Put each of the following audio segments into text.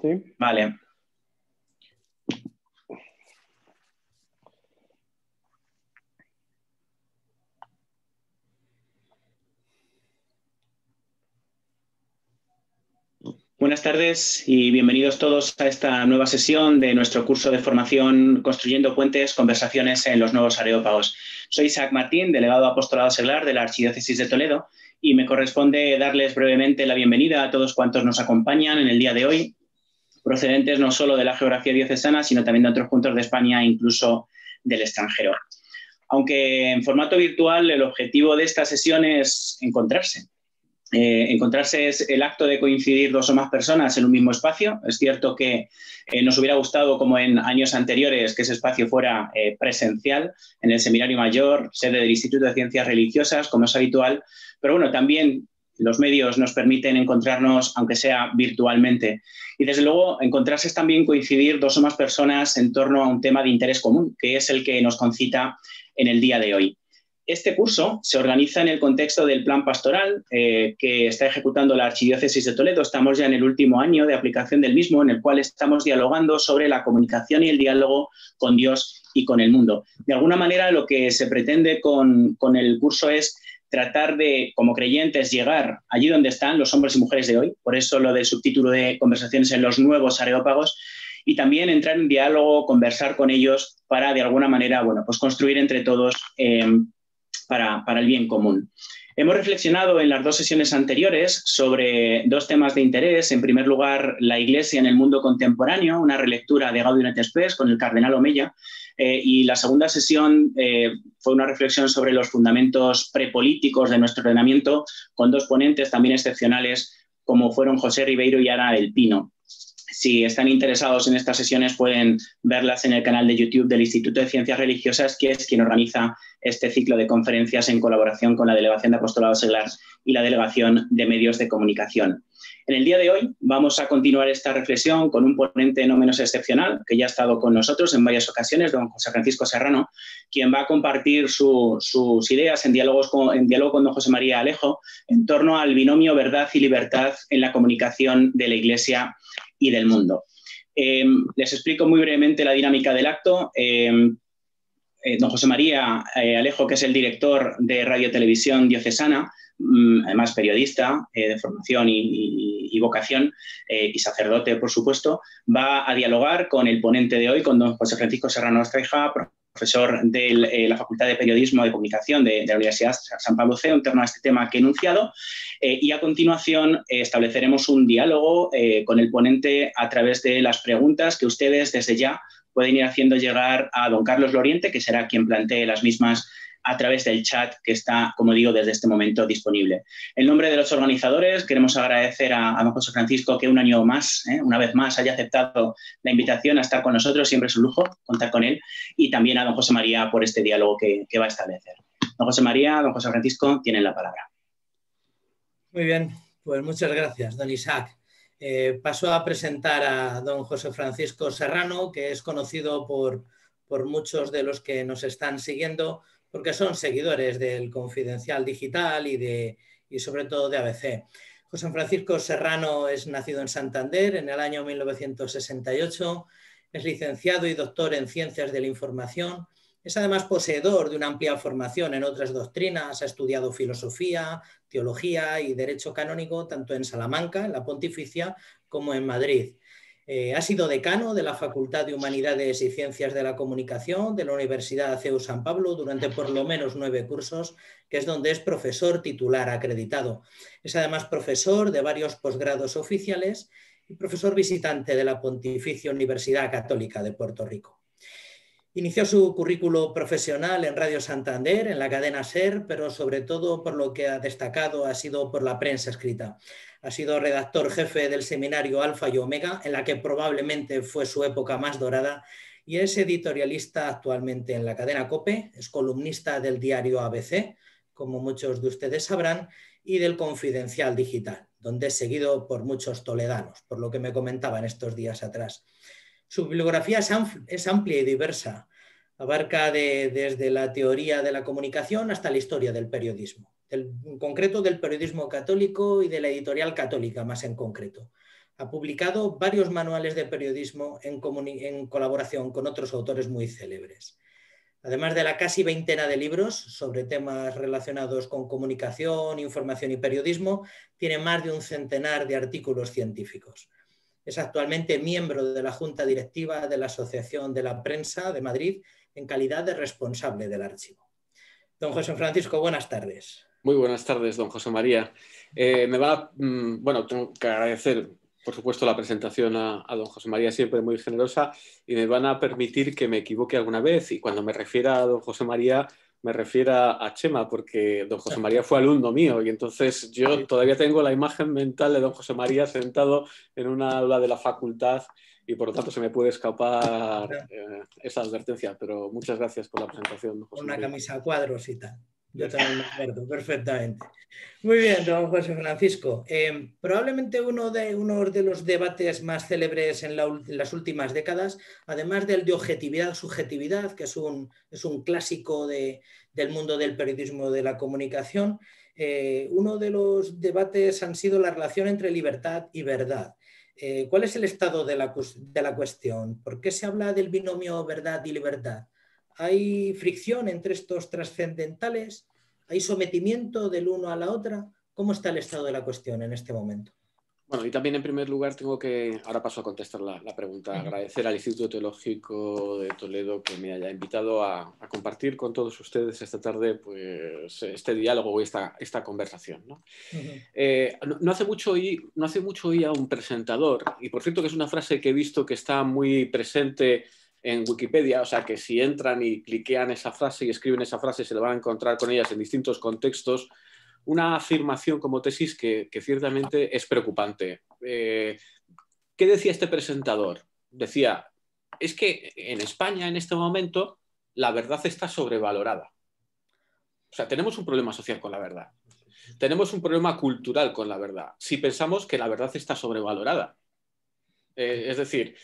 Sí. Vale. Buenas tardes y bienvenidos todos a esta nueva sesión de nuestro curso de formación Construyendo Puentes, Conversaciones en los Nuevos Areópagos. Soy Isaac Martín, delegado apostolado seglar de la Archidiócesis de Toledo, y me corresponde darles brevemente la bienvenida a todos cuantos nos acompañan en el día de hoy, procedentes no solo de la geografía diocesana, sino también de otros puntos de España e incluso del extranjero. Aunque en formato virtual, el objetivo de esta sesión es encontrarse. Encontrarse es el acto de coincidir dos o más personas en un mismo espacio. Es cierto que nos hubiera gustado, como en años anteriores, que ese espacio fuera presencial en el Seminario Mayor, sede del Instituto de Ciencias Religiosas, como es habitual, pero bueno, también los medios nos permiten encontrarnos, aunque sea virtualmente. Y desde luego, encontrarse es también coincidir dos o más personas en torno a un tema de interés común, que es el que nos concita en el día de hoy. Este curso se organiza en el contexto del plan pastoral que está ejecutando la Archidiócesis de Toledo. Estamos ya en el último año de aplicación del mismo, en el cual estamos dialogando sobre la comunicación y el diálogo con Dios y con el mundo. De alguna manera, lo que se pretende con el curso es tratar de, como creyentes, llegar allí donde están los hombres y mujeres de hoy. Por eso lo del subtítulo de Conversaciones en los Nuevos Areópagos. Y también entrar en diálogo, conversar con ellos para, de alguna manera, bueno, pues construir entre todos para el bien común. Hemos reflexionado en las dos sesiones anteriores sobre dos temas de interés. En primer lugar, la Iglesia en el mundo contemporáneo, una relectura de Gaudium et Spes con el cardenal Omeya. Y la segunda sesión fue una reflexión sobre los fundamentos prepolíticos de nuestro ordenamiento con dos ponentes también excepcionales como fueron José Ribeiro y Ana del Pino. Si están interesados en estas sesiones pueden verlas en el canal de YouTube del Instituto de Ciencias Religiosas, que es quien organiza este ciclo de conferencias en colaboración con la Delegación de Apostolado Seglar y la Delegación de Medios de Comunicación. En el día de hoy vamos a continuar esta reflexión con un ponente no menos excepcional, que ya ha estado con nosotros en varias ocasiones, don José Francisco Serrano, quien va a compartir sus ideas en diálogo con don José María Alejo en torno al binomio verdad y libertad en la comunicación de la Iglesia y del mundo. Les explico muy brevemente la dinámica del acto. Don José María Alejo, que es el director de Radio Televisión Diocesana, además periodista de formación y vocación, y sacerdote, por supuesto, va a dialogar con el ponente de hoy, con don José Francisco Serrano Astreja, profesor de la Facultad de Periodismo de Comunicación de la Universidad San Pablo C, en torno a este tema que he enunciado, y a continuación estableceremos un diálogo con el ponente a través de las preguntas que ustedes desde ya pueden ir haciendo llegar a don Carlos Loriente, que será quien plantee las mismas a través del chat que está, como digo, desde este momento disponible. En nombre de los organizadores, queremos agradecer a don José Francisco que un año más, una vez más, haya aceptado la invitación a estar con nosotros. Siempre es un lujo contar con él. Y también a don José María por este diálogo que va a establecer. Don José María, don José Francisco, tienen la palabra. Muy bien, pues muchas gracias, don Isaac. Paso a presentar a don José Francisco Serrano, que es conocido por muchos de los que nos están siguiendo, porque son seguidores del Confidencial Digital y sobre todo de ABC. José Francisco Serrano es nacido en Santander en el año 1968, es licenciado y doctor en Ciencias de la Información, es además poseedor de una amplia formación en otras doctrinas, ha estudiado filosofía, teología y derecho canónico tanto en Salamanca, en la Pontificia, como en Madrid. Ha sido decano de la Facultad de Humanidades y Ciencias de la Comunicación de la Universidad CEU San Pablo durante por lo menos 9 cursos, que es donde es profesor titular acreditado. Es además profesor de varios posgrados oficiales y profesor visitante de la Pontificia Universidad Católica de Puerto Rico. Inició su currículo profesional en Radio Santander, en la cadena SER, pero sobre todo por lo que ha destacado ha sido por la prensa escrita. Ha sido redactor jefe del semanario Alfa y Omega, en la que probablemente fue su época más dorada, y es editorialista actualmente en la cadena COPE, es columnista del diario ABC, como muchos de ustedes sabrán, y del Confidencial Digital, donde es seguido por muchos toledanos, por lo que me comentaban estos días atrás. Su bibliografía es amplia y diversa, abarca desde la teoría de la comunicación hasta la historia del periodismo, en concreto del periodismo católico y de la editorial católica más en concreto. Ha publicado varios manuales de periodismo en colaboración con otros autores muy célebres. Además de la casi veintena de libros sobre temas relacionados con comunicación, información y periodismo, tiene más de un centenar de artículos científicos. Es actualmente miembro de la Junta Directiva de la Asociación de la Prensa de Madrid en calidad de responsable del archivo. Don José Francisco, buenas tardes. Muy buenas tardes, don José María. Tengo que agradecer, por supuesto, la presentación a don José María, siempre muy generosa, y me van a permitir que me equivoque alguna vez. Y cuando me refiera a don José María, me refiera a Chema, porque don José María fue alumno mío, y entonces yo todavía tengo la imagen mental de don José María sentado en una aula de la facultad, y por lo tanto se me puede escapar esa advertencia. Pero muchas gracias por la presentación, don José Una María. camisa a cuadros y tal. Yo también me acuerdo perfectamente. Muy bien, don José Francisco. Probablemente uno de los debates más célebres en las últimas décadas, además del de objetividad-subjetividad, que es un clásico del mundo del periodismo de la comunicación, uno de los debates han sido la relación entre libertad y verdad. ¿Cuál es el estado de la cuestión? ¿Por qué se habla del binomio verdad y libertad? ¿Hay fricción entre estos trascendentales? ¿Hay sometimiento del uno a la otra? ¿Cómo está el estado de la cuestión en este momento? Bueno, y también en primer lugar tengo que, ahora paso a contestar la pregunta, agradecer al Instituto Teológico de Toledo que me haya invitado a compartir con todos ustedes esta tarde pues, este diálogo y esta conversación, ¿no? No hace mucho oí a un presentador, y por cierto que es una frase que he visto que está muy presente en Wikipedia, o sea que si entran y cliquean esa frase y escriben esa frase se le van a encontrar con ellas en distintos contextos, una afirmación como tesis que ciertamente es preocupante. ¿Qué decía este presentador? Decía, es que en España en este momento la verdad está sobrevalorada. O sea, tenemos un problema social con la verdad. Tenemos un problema cultural con la verdad. Si pensamos que la verdad está sobrevalorada. Es decir,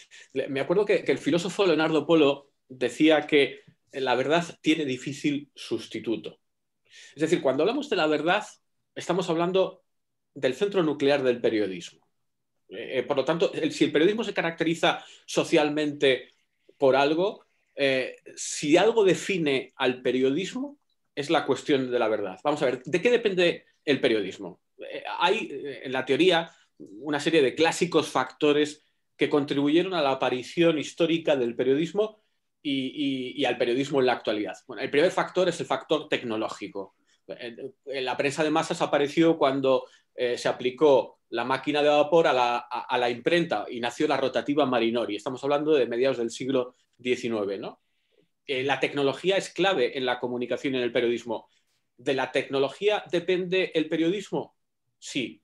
me acuerdo que el filósofo Leonardo Polo decía que la verdad tiene difícil sustituto. Es decir, cuando hablamos de la verdad, estamos hablando del centro nuclear del periodismo. Por lo tanto, si el periodismo se caracteriza socialmente por algo, si algo define al periodismo, es la cuestión de la verdad. Vamos a ver, ¿de qué depende el periodismo? Hay en la teoría una serie de clásicos factores que contribuyeron a la aparición histórica del periodismo y al periodismo en la actualidad. Bueno, el primer factor es el factor tecnológico. La prensa de masas apareció cuando se aplicó la máquina de vapor a la imprenta y nació la rotativa Marinori. Estamos hablando de mediados del siglo XIX, ¿no? La tecnología es clave en la comunicación y en el periodismo. ¿De la tecnología depende el periodismo? Sí,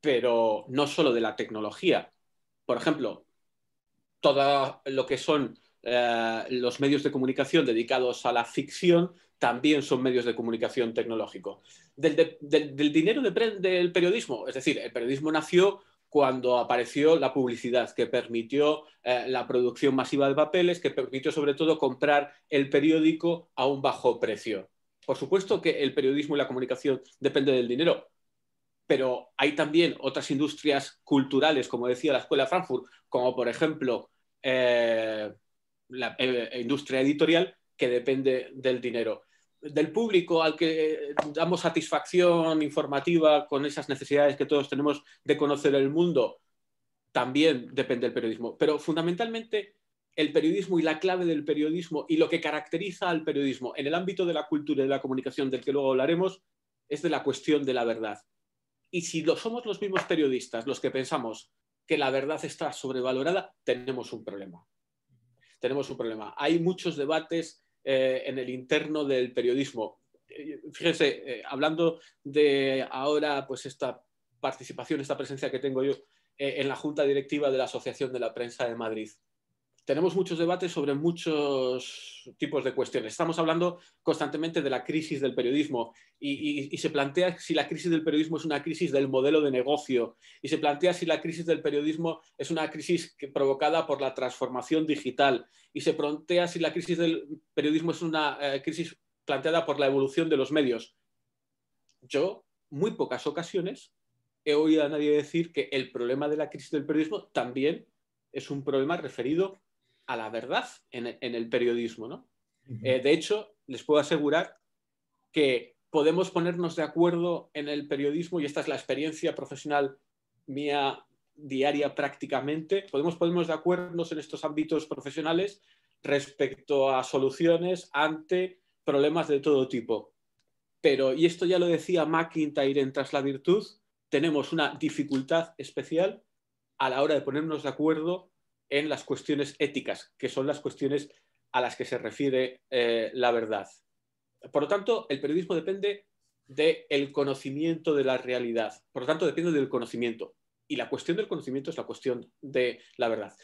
pero no solo de la tecnología. Por ejemplo, todo lo que son los medios de comunicación dedicados a la ficción también son medios de comunicación tecnológico. Del dinero depende el periodismo. Es decir, el periodismo nació cuando apareció la publicidad, que permitió la producción masiva de papeles, que permitió sobre todo comprar el periódico a un bajo precio. Por supuesto que el periodismo y la comunicación dependen del dinero, pero hay también otras industrias culturales, como decía la Escuela de Frankfurt, como por ejemplo la industria editorial, que depende del dinero. Del público al que damos satisfacción informativa con esas necesidades que todos tenemos de conocer el mundo, también depende del periodismo. Pero fundamentalmente el periodismo y la clave del periodismo y lo que caracteriza al periodismo en el ámbito de la cultura y de la comunicación, del que luego hablaremos, es de la cuestión de la verdad. Y si somos los mismos periodistas los que pensamos que la verdad está sobrevalorada, tenemos un problema. Tenemos un problema. Hay muchos debates en el interno del periodismo. Fíjense, hablando de ahora, pues esta participación, esta presencia que tengo yo en la Junta Directiva de la Asociación de la Prensa de Madrid. Tenemos muchos debates sobre muchos tipos de cuestiones. Estamos hablando constantemente de la crisis del periodismo y se plantea si la crisis del periodismo es una crisis del modelo de negocio y se plantea si la crisis del periodismo es una crisis provocada por la transformación digital y se plantea si la crisis del periodismo es una crisis planteada por la evolución de los medios. Yo, muy pocas ocasiones, he oído a nadie decir que el problema de la crisis del periodismo también es un problema referido a la verdad en el periodismo, ¿no? De hecho, les puedo asegurar que podemos ponernos de acuerdo en el periodismo, y esta es la experiencia profesional mía diaria prácticamente, podemos ponernos de acuerdo en estos ámbitos profesionales respecto a soluciones ante problemas de todo tipo. Pero, y esto ya lo decía McIntyre en Tras la virtud, tenemos una dificultad especial a la hora de ponernos de acuerdo en las cuestiones éticas, que son las cuestiones a las que se refiere la verdad. Por lo tanto, el periodismo depende del conocimiento de la realidad. Por lo tanto, depende del conocimiento. Y la cuestión del conocimiento es la cuestión de la verdad.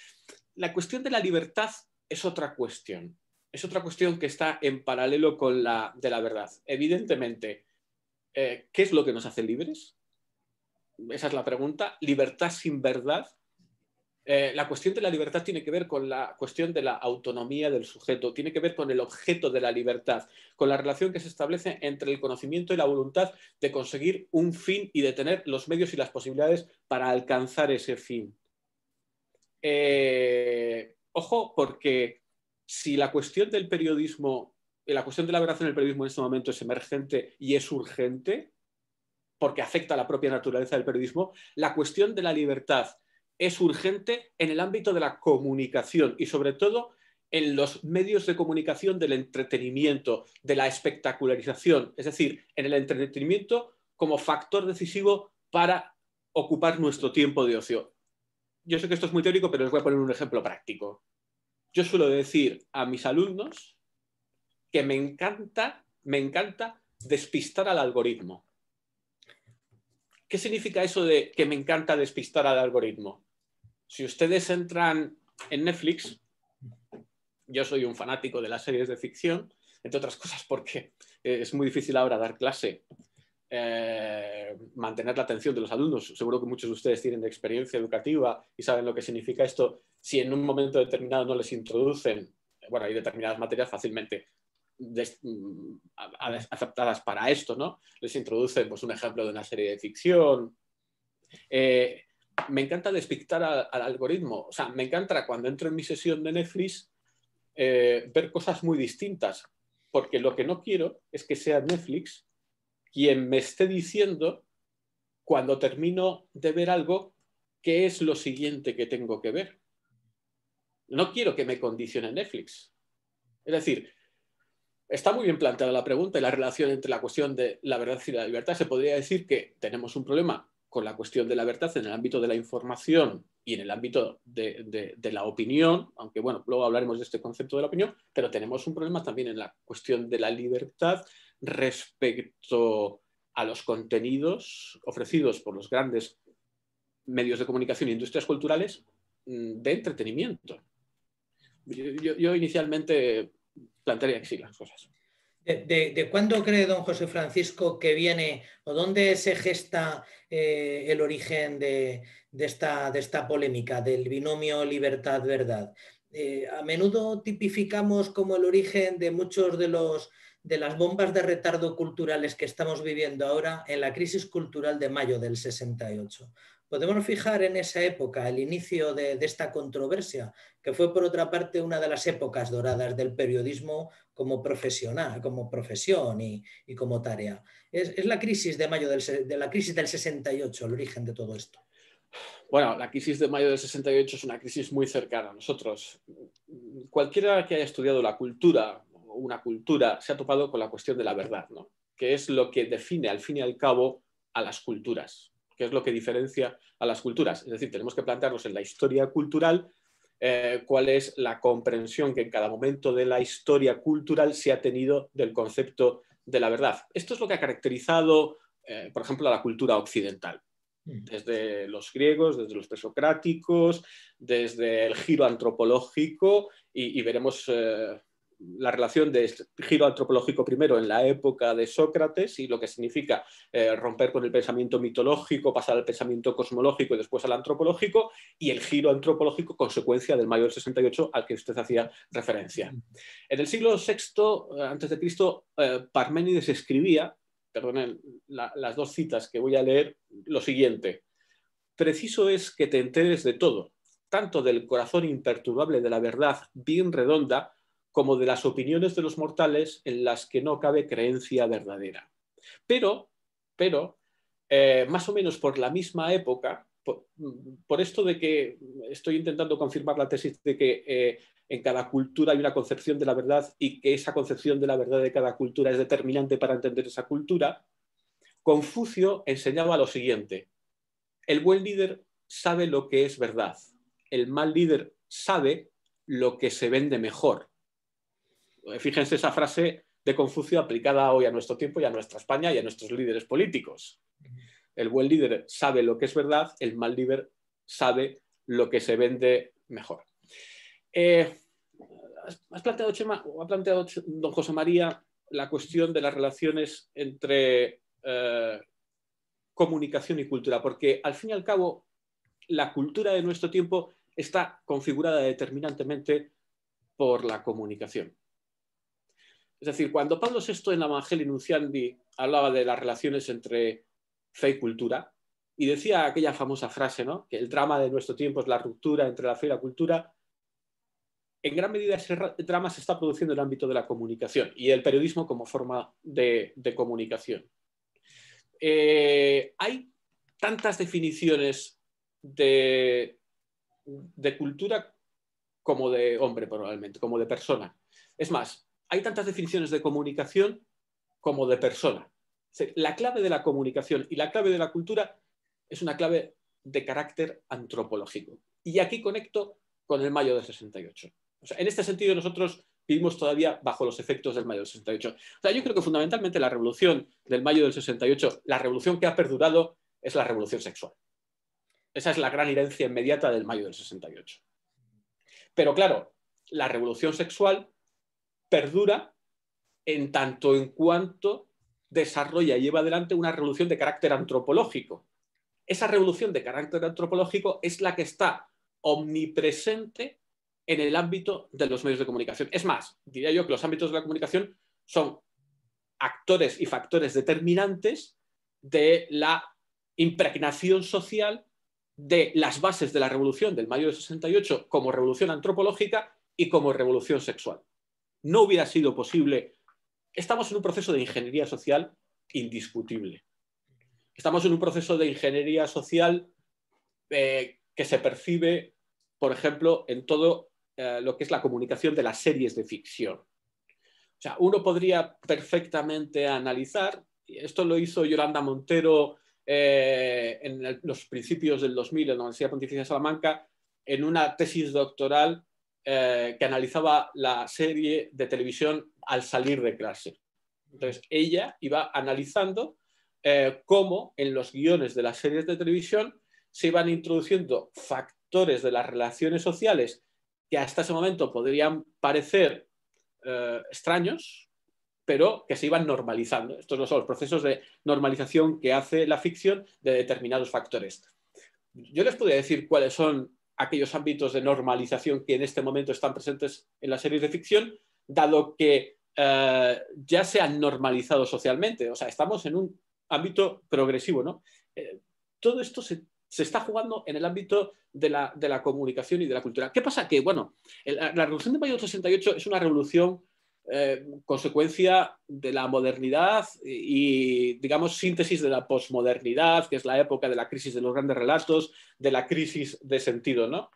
La cuestión de la libertad es otra cuestión. Es otra cuestión que está en paralelo con la de la verdad. Evidentemente, ¿qué es lo que nos hace libres? Esa es la pregunta. ¿Libertad sin verdad? La cuestión de la libertad tiene que ver con la cuestión de la autonomía del sujeto, tiene que ver con el objeto de la libertad, con la relación que se establece entre el conocimiento y la voluntad de conseguir un fin y de tener los medios y las posibilidades para alcanzar ese fin. Ojo, porque si la cuestión del periodismo, la cuestión de la verdad en el periodismo en este momento es emergente y es urgente, porque afecta a la propia naturaleza del periodismo, la cuestión de la libertad es urgente en el ámbito de la comunicación y sobre todo en los medios de comunicación del entretenimiento, de la espectacularización, es decir, en el entretenimiento como factor decisivo para ocupar nuestro tiempo de ocio. Yo sé que esto es muy teórico, pero les voy a poner un ejemplo práctico. Yo suelo decir a mis alumnos que me encanta despistar al algoritmo. ¿Qué significa eso de que me encanta despistar al algoritmo? Si ustedes entran en Netflix, yo soy un fanático de las series de ficción, entre otras cosas porque es muy difícil ahora dar clase, mantener la atención de los alumnos. Seguro que muchos de ustedes tienen experiencia educativa y saben lo que significa esto. Si en un momento determinado no les introducen, bueno, hay determinadas materias fácilmente adaptadas para esto, ¿no? Les introducen pues, un ejemplo de una serie de ficción. Me encanta despistar al algoritmo. O sea, me encanta cuando entro en mi sesión de Netflix ver cosas muy distintas, porque lo que no quiero es que sea Netflix quien me esté diciendo cuando termino de ver algo qué es lo siguiente que tengo que ver. No quiero que me condicione Netflix. Es decir, está muy bien planteada la pregunta y la relación entre la cuestión de la verdad y la libertad. Se podría decir que tenemos un problema con la cuestión de la verdad en el ámbito de la información y en el ámbito de la opinión, aunque bueno, luego hablaremos de este concepto de la opinión, pero tenemos un problema también en la cuestión de la libertad respecto a los contenidos ofrecidos por los grandes medios de comunicación e industrias culturales de entretenimiento. Yo inicialmente plantearía que sí las cosas. ¿De cuándo cree don José Francisco que viene o dónde se gesta el origen de esta polémica del binomio libertad-verdad? A menudo tipificamos como el origen de muchos de las bombas de retardo culturales que estamos viviendo ahora en la crisis cultural de mayo del 68. Podemos fijar en esa época el inicio de esta controversia, que fue por otra parte una de las épocas doradas del periodismo como profesional, como profesión y como tarea. Es la crisis de mayo de la crisis del 68 el origen de todo esto. Bueno, la crisis de mayo del 68 es una crisis muy cercana a nosotros. Cualquiera que haya estudiado la cultura o una cultura se ha topado con la cuestión de la verdad, ¿no? Que es lo que define al fin y al cabo a las culturas, que es lo que diferencia a las culturas. Es decir, tenemos que plantearnos en la historia cultural cuál es la comprensión que en cada momento de la historia cultural se ha tenido del concepto de la verdad. Esto es lo que ha caracterizado, por ejemplo, a la cultura occidental. Desde los griegos, desde los presocráticos, desde el giro antropológico y veremos la relación de este giro antropológico primero en la época de Sócrates y lo que significa romper con el pensamiento mitológico, pasar al pensamiento cosmológico y después al antropológico, y el giro antropológico consecuencia del mayo del 68 al que usted hacía referencia. En el siglo VI a.C., Parménides escribía perdonen las dos citas que voy a leer, lo siguiente: preciso es que te enteres de todo, tanto del corazón imperturbable de la verdad bien redonda, como de las opiniones de los mortales en las que no cabe creencia verdadera. Pero más o menos por la misma época, por esto de que estoy intentando confirmar la tesis de que en cada cultura hay una concepción de la verdad y que esa concepción de la verdad de cada cultura es determinante para entender esa cultura, Confucio enseñaba lo siguiente: el buen líder sabe lo que es verdad, el mal líder sabe lo que se vende mejor. Fíjense esa frase de Confucio aplicada hoy a nuestro tiempo y a nuestra España y a nuestros líderes políticos. El buen líder sabe lo que es verdad, el mal líder sabe lo que se vende mejor. Has planteado, Chema, o ha planteado don José María, la cuestión de las relaciones entre comunicación y cultura, porque al fin y al cabo la cultura de nuestro tiempo está configurada determinantemente por la comunicación. Es decir, cuando Pablo VI en la Evangelii Nunciandi hablaba de las relaciones entre fe y cultura, y decía aquella famosa frase, ¿no?, que el drama de nuestro tiempo es la ruptura entre la fe y la cultura, en gran medida ese drama se está produciendo en el ámbito de la comunicación y el periodismo como forma de comunicación. Hay tantas definiciones de cultura como de hombre, probablemente, como de persona. Es más, hay tantas definiciones de comunicación como de persona. La clave de la comunicación y la clave de la cultura es una clave de carácter antropológico. Y aquí conecto con el mayo del 68. O sea, en este sentido, nosotros vivimos todavía bajo los efectos del mayo del 68. O sea, yo creo que fundamentalmente la revolución del mayo del 68, la revolución que ha perdurado, es la revolución sexual. Esa es la gran herencia inmediata del mayo del 68. Pero claro, la revolución sexual perdura en tanto en cuanto desarrolla y lleva adelante una revolución de carácter antropológico. Esa revolución de carácter antropológico es la que está omnipresente en el ámbito de los medios de comunicación. Es más, diría yo que los ámbitos de la comunicación son actores y factores determinantes de la impregnación social de las bases de la revolución del mayo del 68 como revolución antropológica y como revolución sexual. No hubiera sido posible. Estamos en un proceso de ingeniería social indiscutible. Estamos en un proceso de ingeniería social que se percibe, por ejemplo, en todo lo que es la comunicación de las series de ficción. O sea, uno podría perfectamente analizar, y esto lo hizo Yolanda Montero en los principios del 2000 en la Universidad Pontificia de Salamanca, en una tesis doctoral que analizaba la serie de televisión Al salir de clase. Entonces, ella iba analizando cómo en los guiones de las series de televisión se iban introduciendo factores de las relaciones sociales que hasta ese momento podrían parecer extraños, pero que se iban normalizando. Estos no son los procesos de normalización que hace la ficción de determinados factores. Yo les podría decir cuáles son aquellos ámbitos de normalización que en este momento están presentes en las series de ficción, dado que ya se han normalizado socialmente. O sea, estamos en un ámbito progresivo, ¿no? Todo esto se está jugando en el ámbito de la comunicación y de la cultura. ¿Qué pasa? Que, bueno, la revolución de mayo del 68 es una revolución consecuencia de la modernidad y, digamos, síntesis de la posmodernidad, que es la época de la crisis de los grandes relatos, de la crisis de sentido, ¿no?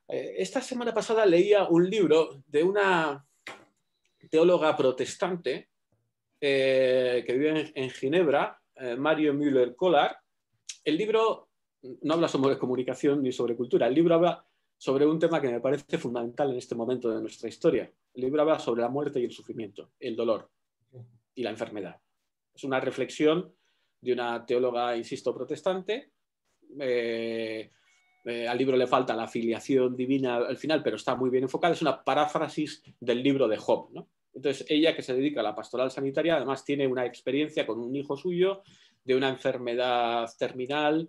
Esta semana pasada leía un libro de una teóloga protestante que vive en Ginebra, Mario Müller-Kolar. El libro no habla sobre comunicación ni sobre cultura. El libro habla sobre un tema que me parece fundamental en este momento de nuestra historia. El libro habla sobre la muerte y el sufrimiento, el dolor y la enfermedad. Es una reflexión de una teóloga, insisto, protestante. Al libro le falta la filiación divina al final, pero está muy bien enfocada. Es una paráfrasis del libro de Job, ¿no? Entonces, ella, que se dedica a la pastoral sanitaria, además tiene una experiencia con un hijo suyo de una enfermedad terminal,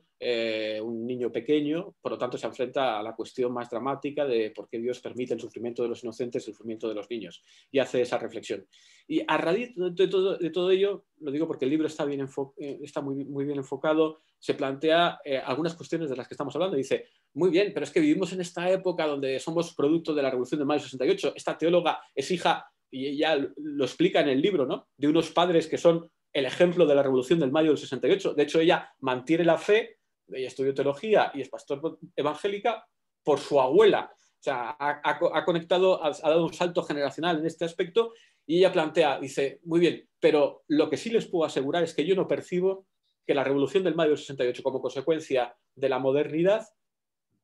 un niño pequeño, por lo tanto se enfrenta a la cuestión más dramática de por qué Dios permite el sufrimiento de los inocentes y el sufrimiento de los niños, y hace esa reflexión. Y a raíz de todo ello, lo digo porque el libro está muy bien enfocado, se plantea algunas cuestiones de las que estamos hablando. Dice, muy bien, pero es que vivimos en esta época donde somos producto de la Revolución de Mayo del 68. Esta teóloga es hija, y ella lo explica en el libro, ¿no?, de unos padres que son el ejemplo de la Revolución del Mayo del 68. De hecho, ella mantiene la fe, ella estudió teología y es pastor evangélica por su abuela. O sea, ha conectado, ha dado un salto generacional en este aspecto, y ella plantea, dice, muy bien, pero lo que sí les puedo asegurar es que yo no percibo que la Revolución del Mayo del 68, como consecuencia de la modernidad,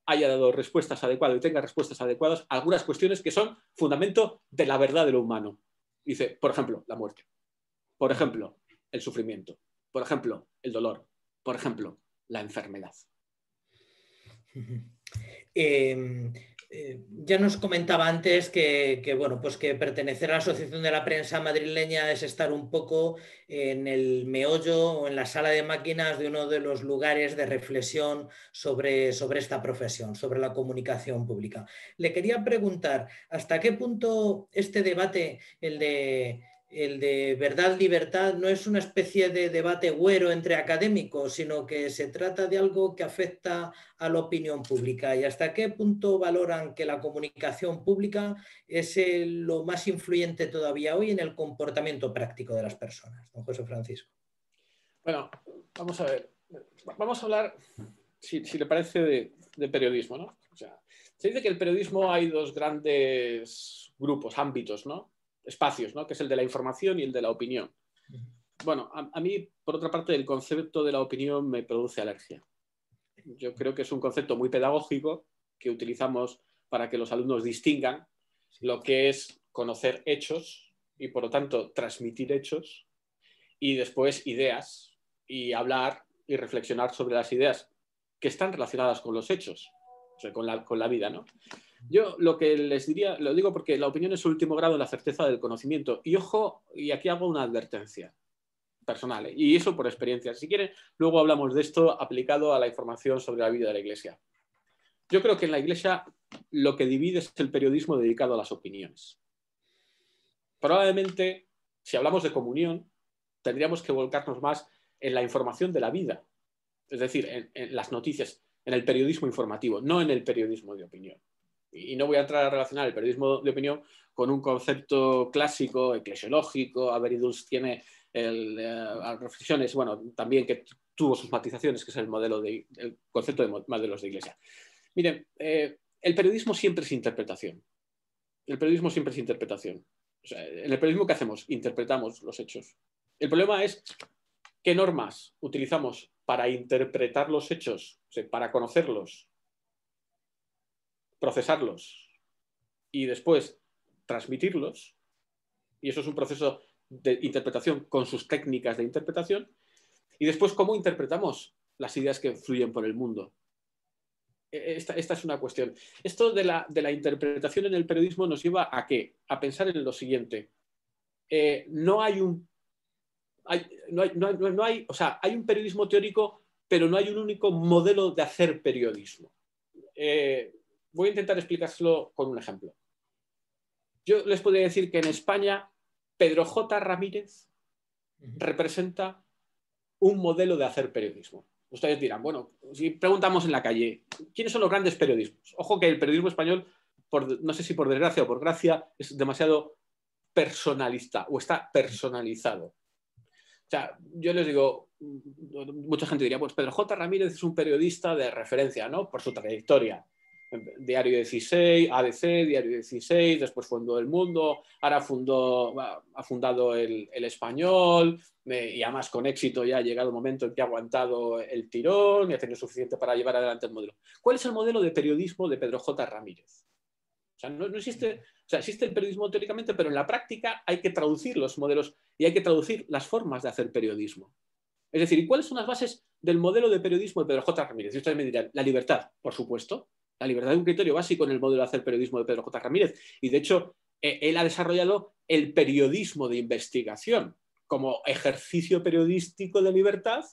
haya dado respuestas adecuadas y tenga respuestas adecuadas a algunas cuestiones que son fundamento de la verdad de lo humano. Dice, por ejemplo, la muerte. Por ejemplo, el sufrimiento. Por ejemplo, el dolor. Por ejemplo, la enfermedad. Ya nos comentaba antes bueno, pues que pertenecer a la Asociación de la Prensa Madrileña es estar un poco en el meollo o en la sala de máquinas de uno de los lugares de reflexión sobre esta profesión, sobre la comunicación pública. Le quería preguntar, ¿hasta qué punto este debate, el de verdad-libertad, no es una especie de debate güero entre académicos, sino que se trata de algo que afecta a la opinión pública? ¿Y hasta qué punto valoran que la comunicación pública es lo más influyente todavía hoy en el comportamiento práctico de las personas? Don José Francisco. Bueno, vamos a ver. Vamos a hablar, si le parece, de periodismo, ¿no? O sea, se dice que el periodismo hay dos grandes grupos, ámbitos, ¿no?, espacios, ¿no?, que es el de la información y el de la opinión. Bueno, a mí, por otra parte, el concepto de la opinión me produce alergia. Yo creo que es un concepto muy pedagógico que utilizamos para que los alumnos distingan lo que es conocer hechos y, por lo tanto, transmitir hechos, y después ideas, y hablar y reflexionar sobre las ideas que están relacionadas con los hechos, o sea, con la vida, ¿no? Yo lo que les diría, lo digo porque la opinión es el último grado en la certeza del conocimiento. Y ojo, y aquí hago una advertencia personal, y eso por experiencia. Si quieren, luego hablamos de esto aplicado a la información sobre la vida de la Iglesia. Yo creo que en la Iglesia lo que divide es el periodismo dedicado a las opiniones. Probablemente, si hablamos de comunión, tendríamos que volcarnos más en la información de la vida, es decir, en las noticias, en el periodismo informativo, no en el periodismo de opinión. Y no voy a entrar a relacionar el periodismo de opinión con un concepto clásico, eclesiológico. Averidus tiene reflexiones, bueno, también que tuvo sus matizaciones, que es el concepto de modelos de iglesia. Miren, el periodismo siempre es interpretación. El periodismo siempre es interpretación. O sea, en el periodismo, ¿qué hacemos? Interpretamos los hechos. El problema es qué normas utilizamos para interpretar los hechos, o sea, para conocerlos, procesarlos y después transmitirlos. Y eso es un proceso de interpretación con sus técnicas de interpretación. Y después, ¿cómo interpretamos las ideas que fluyen por el mundo? Esta es una cuestión. Esto de la interpretación en el periodismo nos lleva ¿a qué? A pensar en lo siguiente. Hay un periodismo teórico, pero no hay un único modelo de hacer periodismo. Voy a intentar explicárselo con un ejemplo. Yo les podría decir que en España Pedro J. Ramírez representa un modelo de hacer periodismo. Ustedes dirán, bueno, si preguntamos en la calle, ¿quiénes son los grandes periodismos? Ojo que el periodismo español, no sé si por desgracia o por gracia, es demasiado personalista o está personalizado. O sea, yo les digo, mucha gente diría, pues Pedro J. Ramírez es un periodista de referencia, ¿no?, por su trayectoria. Diario 16, ABC, Diario 16, después fundó El Mundo, ahora ha fundado el Español, y además con éxito ya ha llegado el momento en que ha aguantado el tirón y ha tenido suficiente para llevar adelante el modelo. ¿Cuál es el modelo de periodismo de Pedro J. Ramírez? O sea, no existe, o sea, existe el periodismo teóricamente, pero en la práctica hay que traducir los modelos y hay que traducir las formas de hacer periodismo. Es decir, ¿y cuáles son las bases del modelo de periodismo de Pedro J. Ramírez? Y ustedes me dirán, la libertad, por supuesto. La libertad es un criterio básico en el modelo de hacer periodismo de Pedro J. Ramírez. Y de hecho, él ha desarrollado el periodismo de investigación, como ejercicio periodístico de libertad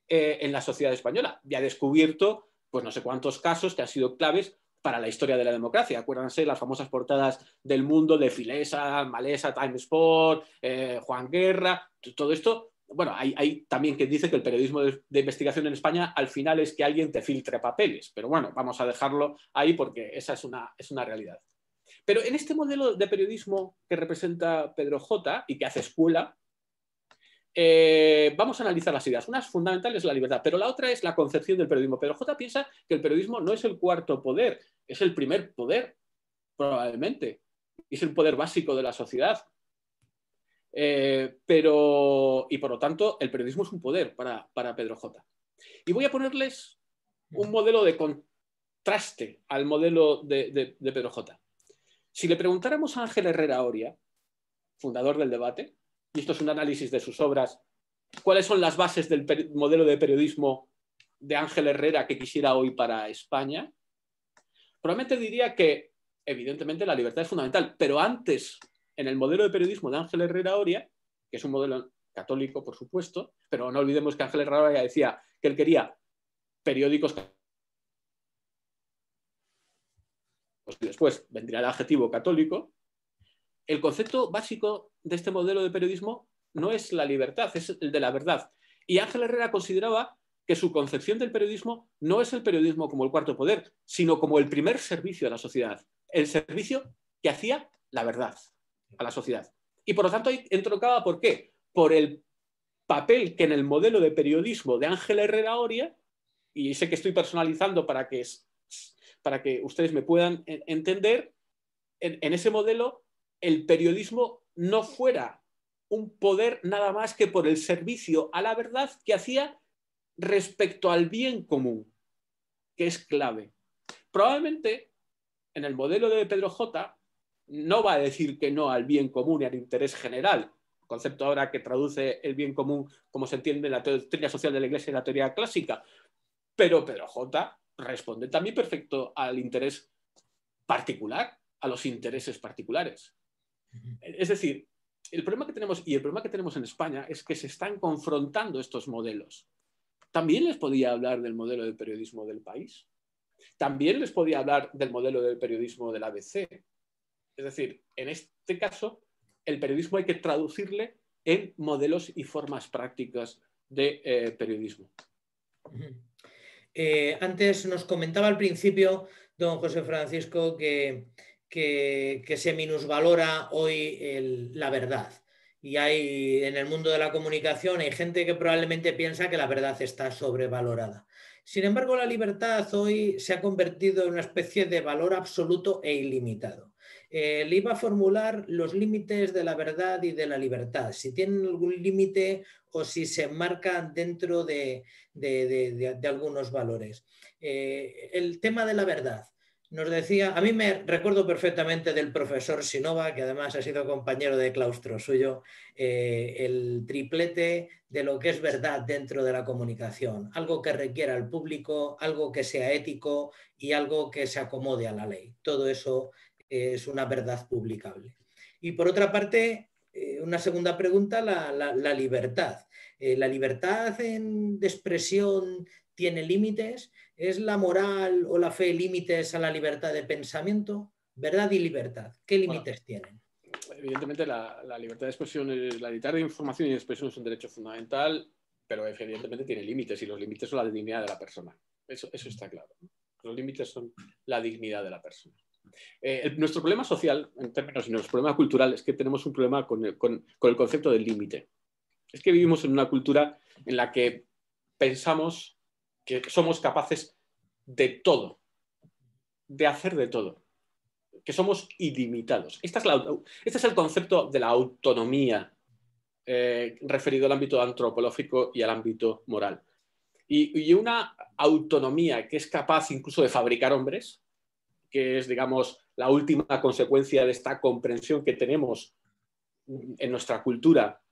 en la sociedad española. Y ha descubierto pues no sé cuántos casos que han sido claves para la historia de la democracia. Acuérdense las famosas portadas del Mundo de Filesa, Malesa, Time Sport, Juan Guerra, todo esto. Bueno, hay también quien dice que el periodismo de investigación en España al final es que alguien te filtre papeles, pero bueno, vamos a dejarlo ahí porque esa es una realidad. Pero en este modelo de periodismo que representa Pedro J. y que hace escuela, vamos a analizar las ideas. Una fundamental es la libertad, pero la otra es la concepción del periodismo. Pedro J. piensa que el periodismo no es el cuarto poder, es el primer poder, probablemente. Es el poder básico de la sociedad. Y por lo tanto, el periodismo es un poder para Pedro J. Y voy a ponerles un modelo de contraste al modelo de Pedro J. Si le preguntáramos a Ángel Herrera Oria, fundador del Debate, y esto es un análisis de sus obras, ¿cuáles son las bases del modelo de periodismo de Ángel Herrera que quisiera hoy para España? Probablemente diría que, evidentemente, la libertad es fundamental, pero antes, en el modelo de periodismo de Ángel Herrera Oria, que es un modelo católico, por supuesto, pero no olvidemos que Ángel Herrera Oria decía que él quería periódicos y después vendría el adjetivo católico. El concepto básico de este modelo de periodismo no es la libertad, es el de la verdad. Y Ángel Herrera consideraba que su concepción del periodismo no es el periodismo como el cuarto poder, sino como el primer servicio a la sociedad, el servicio que hacía la verdad a la sociedad. Y por lo tanto entroncaba, ¿por qué? Por el papel que en el modelo de periodismo de Ángel Herrera Oria, y sé que estoy personalizando para que ustedes me puedan entender, en ese modelo el periodismo no fuera un poder nada más que por el servicio a la verdad que hacía respecto al bien común, que es clave. Probablemente en el modelo de Pedro J. no va a decir que no al bien común y al interés general, concepto ahora que traduce el bien común como se entiende en la doctrina social de la Iglesia y la teoría clásica, pero Pedro J. responde también perfecto al interés particular, a los intereses particulares. Es decir, el problema que tenemos en España es que se están confrontando estos modelos. También les podía hablar del modelo de periodismo del País. También les podía hablar del modelo del periodismo del ABC. Es decir, en este caso, el periodismo hay que traducirle en modelos y formas prácticas de periodismo. Antes nos comentaba al principio, don José Francisco, que se minusvalora hoy la verdad. Y hay en el mundo de la comunicación hay gente que probablemente piensa que la verdad está sobrevalorada. Sin embargo, la libertad hoy se ha convertido en una especie de valor absoluto e ilimitado. Le iba a formular los límites de la verdad y de la libertad, si tienen algún límite o si se enmarcan dentro de algunos valores. El tema de la verdad. Nos decía, a mí me recuerdo perfectamente del profesor Sinova, que además ha sido compañero de claustro suyo, el triplete de lo que es verdad dentro de la comunicación, algo que requiera al público, algo que sea ético y algo que se acomode a la ley. Todo eso es una verdad publicable. Y por otra parte, una segunda pregunta, la libertad. ¿La libertad de expresión tiene límites? ¿Es la moral o la fe límites a la libertad de pensamiento? ¿Verdad y libertad? ¿Qué límites tienen? Evidentemente la libertad de expresión, la libertad de información y de expresión es un derecho fundamental, pero evidentemente tiene límites y los límites son la dignidad de la persona. Eso está claro, ¿no? Los límites son la dignidad de la persona. Nuestro problema social, en términos y nuestro problema cultural, es que tenemos un problema con el concepto del límite. Es que vivimos en una cultura en la que pensamos que somos capaces de todo, de hacer de todo, que somos ilimitados. Este es el concepto de la autonomía referido al ámbito antropológico y al ámbito moral. Y una autonomía que es capaz incluso de fabricar hombres, que es, digamos, la última consecuencia de esta comprensión que tenemos en nuestra cultura,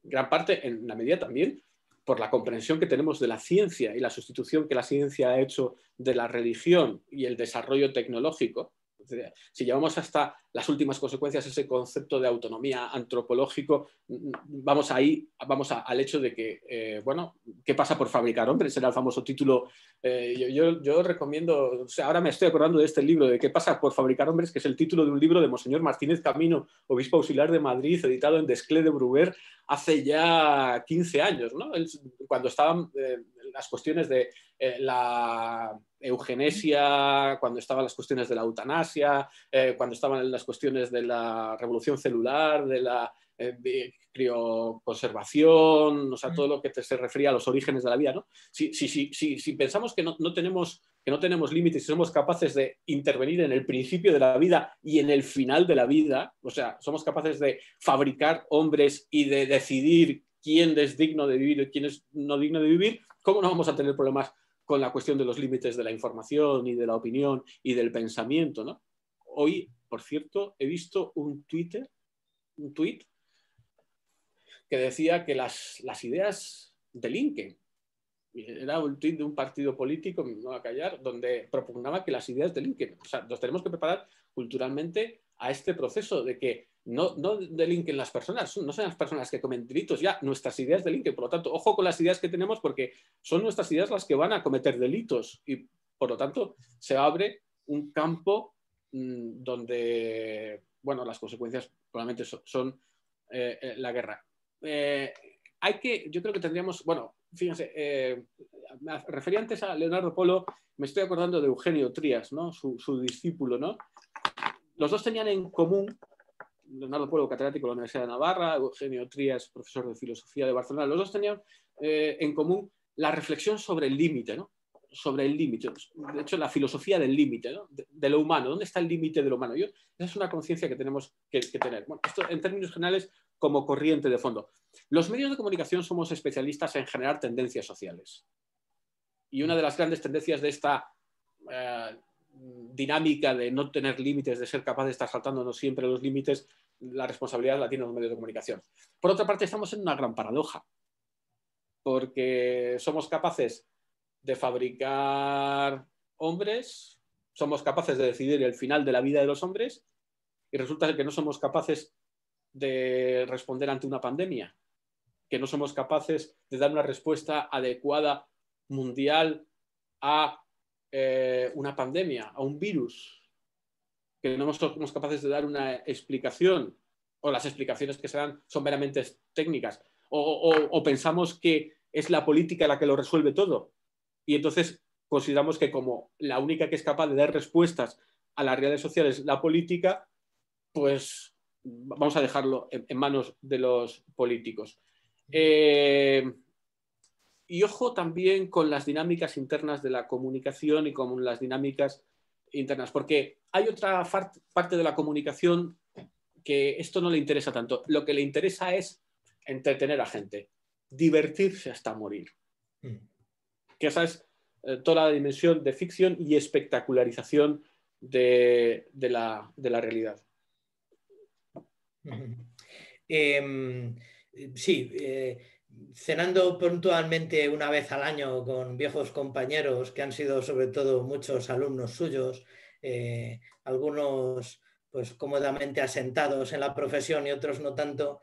gran parte, en la medida también, por la comprensión que tenemos de la ciencia y la sustitución que la ciencia ha hecho de la religión y el desarrollo tecnológico. Si llevamos hasta las últimas consecuencias ese concepto de autonomía antropológico, vamos al hecho de que, bueno, ¿qué pasa por fabricar hombres? Era el famoso título. Yo recomiendo, o sea, ahora me estoy acordando de este libro de ¿Qué pasa por fabricar hombres?, que es el título de un libro de Monseñor Martínez Camino, obispo auxiliar de Madrid, editado en Desclés de Bruguer hace ya 15 años, ¿no? Cuando estaban las cuestiones de la eugenesia, cuando estaban las cuestiones de la eutanasia, cuando estaban las cuestiones de la revolución celular, de la crioconservación, o sea, todo lo que se refería a los orígenes de la vida, ¿no? Si pensamos que no tenemos límites y somos capaces de intervenir en el principio de la vida y en el final de la vida, o sea, somos capaces de fabricar hombres y de decidir quién es digno de vivir y quién es no digno de vivir, ¿cómo no vamos a tener problemas con la cuestión de los límites de la información y de la opinión y del pensamiento, ¿no? Hoy, por cierto, he visto un tuit que decía que las ideas delinquen. Era un tuit de un partido político, me voy a callar, donde propugnaba que las ideas delinquen. O sea, nos tenemos que preparar culturalmente a este proceso de que no delinquen las personas, no son las personas que cometen delitos, ya nuestras ideas delinquen. Por lo tanto, ojo con las ideas que tenemos, porque son nuestras ideas las que van a cometer delitos y, por lo tanto, se abre un campo donde, bueno, las consecuencias probablemente son la guerra. Yo creo que tendríamos, bueno, fíjense, me refería antes a Leonardo Polo, me estoy acordando de Eugenio Trías, ¿no? Su discípulo, ¿no? Los dos tenían en común, Leonardo Polo, catedrático de la Universidad de Navarra, Eugenio Trías, profesor de filosofía de Barcelona, los dos tenían en común la reflexión sobre el límite, ¿no? Sobre el límite, de hecho la filosofía del límite, ¿no? de lo humano, ¿dónde está el límite de lo humano? Esa es una conciencia que tenemos que tener. Bueno, esto en términos generales como corriente de fondo. Los medios de comunicación somos especialistas en generar tendencias sociales. Y una de las grandes tendencias de esta dinámica de no tener límites, de ser capaz de estar saltándonos siempre los límites, la responsabilidad la tienen los medios de comunicación. Por otra parte, estamos en una gran paradoja, porque somos capaces de fabricar hombres, somos capaces de decidir el final de la vida de los hombres, y resulta que no somos capaces de responder ante una pandemia, que no somos capaces de dar una respuesta adecuada mundial a una pandemia, a un virus, que no somos capaces de dar una explicación, o las explicaciones que se dan son meramente técnicas, o pensamos que es la política la que lo resuelve todo, y entonces consideramos que como la única que es capaz de dar respuestas a las realidades sociales es la política, pues vamos a dejarlo en manos de los políticos. Y ojo también con las dinámicas internas de la comunicación y con las dinámicas internas, porque hay otra parte de la comunicación que esto no le interesa tanto. Lo que le interesa es entretener a gente, divertirse hasta morir. Que esa es toda la dimensión de ficción y espectacularización de la realidad. Sí, cenando puntualmente una vez al año con viejos compañeros que han sido sobre todo muchos alumnos suyos, algunos pues cómodamente asentados en la profesión y otros no tanto,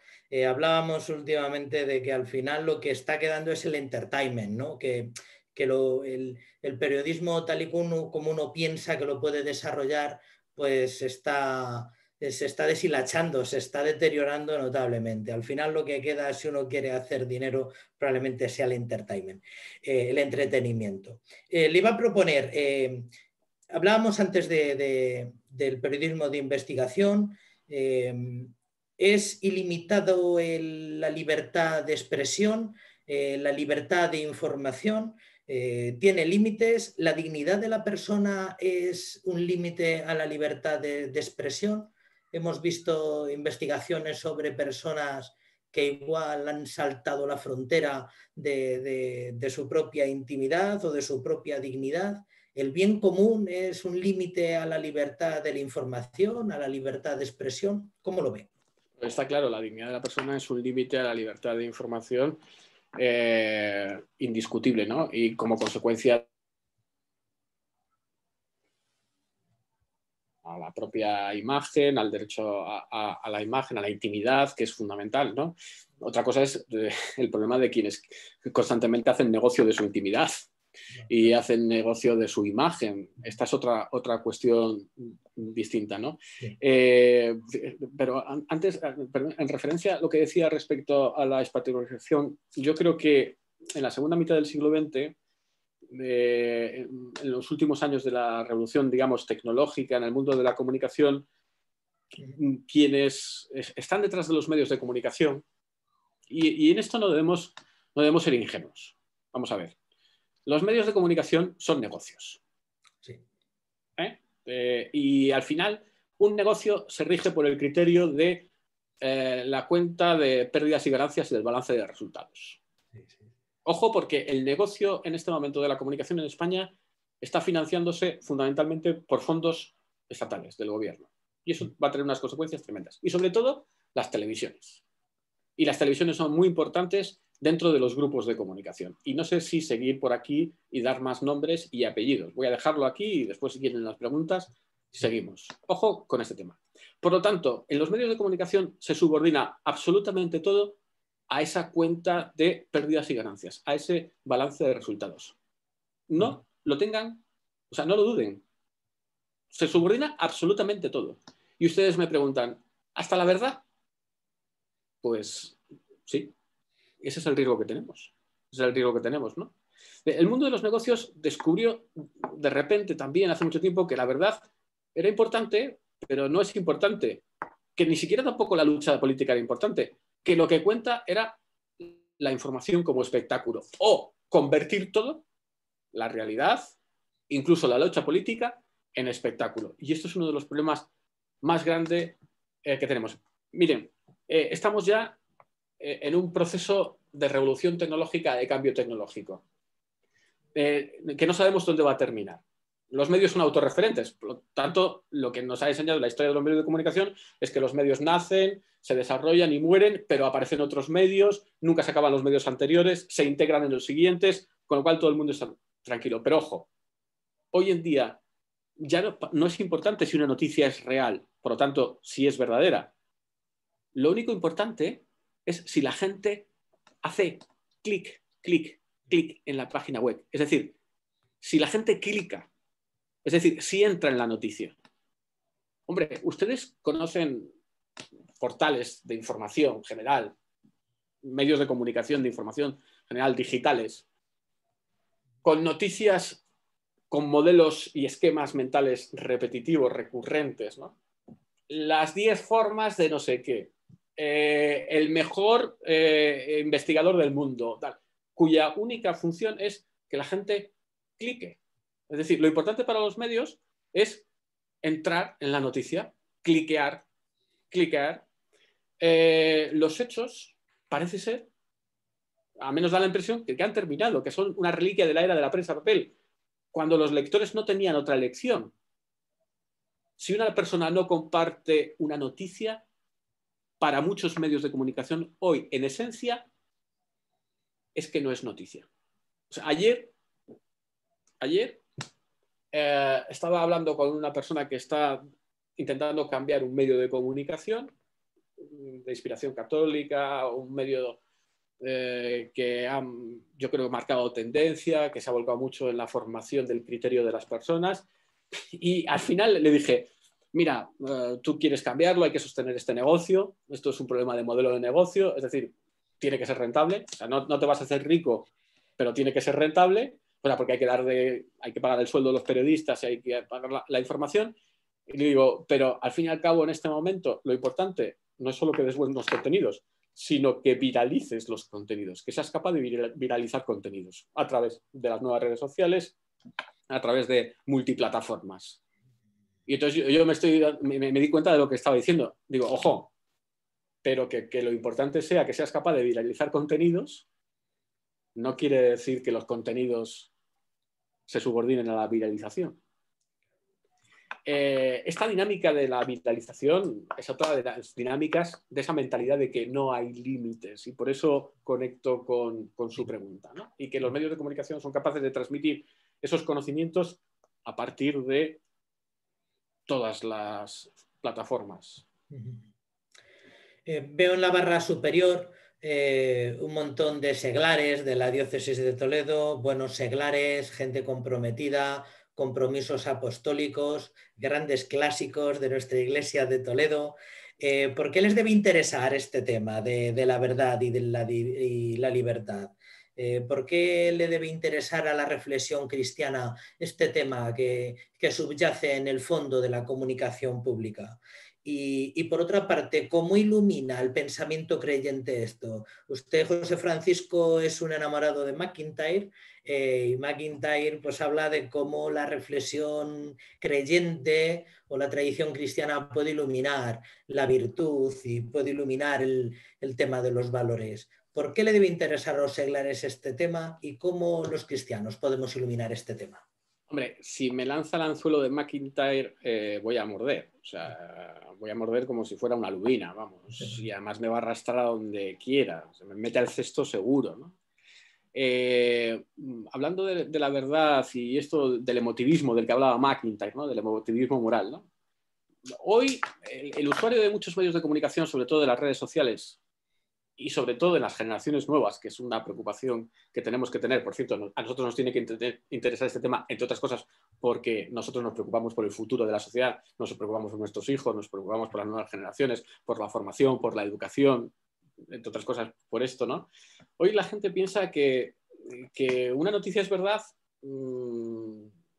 hablábamos últimamente de que al final lo que está quedando es el entertainment, ¿no? Que el periodismo tal y como uno piensa que lo puede desarrollar, pues se está deshilachando, se está deteriorando notablemente. Al final lo que queda, si uno quiere hacer dinero, probablemente sea el entertainment, el entretenimiento. Le iba a proponer, hablábamos antes del periodismo de investigación, ¿es ilimitado la libertad de expresión, la libertad de información? ¿Tiene límites? ¿La dignidad de la persona es un límite a la libertad de expresión? Hemos visto investigaciones sobre personas que igual han saltado la frontera de su propia intimidad o de su propia dignidad. ¿El bien común es un límite a la libertad de la información, a la libertad de expresión? ¿Cómo lo ve? Está claro, la dignidad de la persona es un límite a la libertad de información indiscutible, ¿no? Y como consecuencia a la propia imagen, al derecho a la imagen, a la intimidad, que es fundamental, ¿no? Otra cosa es el problema de quienes constantemente hacen negocio de su intimidad y hacen negocio de su imagen. Esta es otra cuestión distinta, ¿no? Sí. Pero antes, en referencia a lo que decía respecto a la espacialización, yo creo que en la segunda mitad del siglo XX, en los últimos años de la revolución, digamos, tecnológica en el mundo de la comunicación, quienes están detrás de los medios de comunicación, y en esto no debemos ser ingenuos. Vamos a ver. Los medios de comunicación son negocios. Sí. Y al final, un negocio se rige por el criterio de la cuenta de pérdidas y ganancias y del balance de resultados. Sí, sí. Ojo, porque el negocio en este momento de la comunicación en España está financiándose fundamentalmente por fondos estatales del gobierno. Y eso va a tener unas consecuencias tremendas. Y sobre todo, las televisiones. Y las televisiones son muy importantes dentro de los grupos de comunicación. Y no sé si seguir por aquí y dar más nombres y apellidos. Voy a dejarlo aquí y después, si quieren las preguntas, seguimos. Ojo con este tema. Por lo tanto, en los medios de comunicación se subordina absolutamente todo a esa cuenta de pérdidas y ganancias, a ese balance de resultados. No lo tengan, o sea, no lo duden. Se subordina absolutamente todo. Y ustedes me preguntan, ¿hasta la verdad? Pues sí. Ese es el riesgo que tenemos. Ese es el riesgo que tenemos, ¿no? El mundo de los negocios descubrió de repente también hace mucho tiempo que la verdad era importante, pero no es importante. Que ni siquiera tampoco la lucha política era importante. Que lo que cuenta era la información como espectáculo. O convertir todo, la realidad, incluso la lucha política, en espectáculo. Y esto es uno de los problemas más grandes que tenemos. Miren, estamos ya en un proceso de revolución tecnológica, de cambio tecnológico, que no sabemos dónde va a terminar. Los medios son autorreferentes, por lo tanto, lo que nos ha enseñado la historia de los medios de comunicación es que los medios nacen, se desarrollan y mueren, pero aparecen otros medios, nunca se acaban los medios anteriores, se integran en los siguientes, con lo cual todo el mundo está tranquilo. Pero ojo, hoy en día ya no es importante si una noticia es real, por lo tanto, si es verdadera. Lo único importante es si la gente hace clic, clic, clic en la página web. Es decir, si la gente clica, es decir, si entra en la noticia. Hombre, ustedes conocen portales de información general, medios de comunicación de información general digitales, con noticias con modelos y esquemas mentales repetitivos, recurrentes, ¿no? Las 10 formas de no sé qué. El mejor investigador del mundo, tal, cuya única función es que la gente clique. Es decir, lo importante para los medios es entrar en la noticia, cliquear. Los hechos, parece ser, a menos da la impresión que han terminado, que son una reliquia de la era de la prensa papel, cuando los lectores no tenían otra elección. Si una persona no comparte una noticia, para muchos medios de comunicación hoy, en esencia, es que no es noticia. O sea, ayer estaba hablando con una persona que está intentando cambiar un medio de comunicación de inspiración católica, un medio que ha, yo creo, marcado tendencia, que se ha volcado mucho en la formación del criterio de las personas. Y al final le dije, mira, tú quieres cambiarlo, hay que sostener este negocio, esto es un problema de modelo de negocio, es decir, tiene que ser rentable, o sea, no te vas a hacer rico, pero tiene que ser rentable, o sea, porque hay que pagar el sueldo de los periodistas y hay que pagar la información. Y le digo, pero al fin y al cabo, en este momento, lo importante no es solo que des buenos contenidos, sino que viralices los contenidos, que seas capaz de viralizar contenidos a través de las nuevas redes sociales, a través de multiplataformas. Y entonces yo me di cuenta de lo que estaba diciendo. Digo, ojo, pero que lo importante sea que seas capaz de viralizar contenidos, no quiere decir que los contenidos se subordinen a la viralización. Esta dinámica de la viralización es otra de las dinámicas de esa mentalidad de que no hay límites, y por eso conecto con su pregunta, ¿no? Y que los medios de comunicación son capaces de transmitir esos conocimientos a partir de todas las plataformas. Veo en la barra superior un montón de seglares de la diócesis de Toledo, buenos seglares, gente comprometida, compromisos apostólicos, grandes clásicos de nuestra iglesia de Toledo. ¿Por qué les debe interesar este tema de la verdad y de la libertad? ¿Por qué le debe interesar a la reflexión cristiana este tema que subyace en el fondo de la comunicación pública? Y por otra parte, ¿cómo ilumina el pensamiento creyente esto? Usted, José Francisco, es un enamorado de MacIntyre y MacIntyre pues, habla de cómo la reflexión creyente o la tradición cristiana puede iluminar la virtud y puede iluminar el tema de los valores. ¿Por qué le debe interesar a los seglares este tema y cómo los cristianos podemos iluminar este tema? Hombre, si me lanza el anzuelo de MacIntyre, voy a morder. O sea, voy a morder como si fuera una lubina, vamos. Y además me va a arrastrar a donde quiera. Se me mete al cesto seguro, ¿no? Hablando de la verdad y esto del emotivismo del que hablaba MacIntyre, ¿no? Del emotivismo moral, ¿no? Hoy el usuario de muchos medios de comunicación, sobre todo de las redes sociales, y sobre todo en las generaciones nuevas, que es una preocupación que tenemos que tener. Por cierto, a nosotros nos tiene que interesar este tema, entre otras cosas, porque nosotros nos preocupamos por el futuro de la sociedad, nos preocupamos por nuestros hijos, nos preocupamos por las nuevas generaciones, por la formación, por la educación, entre otras cosas, por esto, ¿no? Hoy la gente piensa que una noticia es verdad,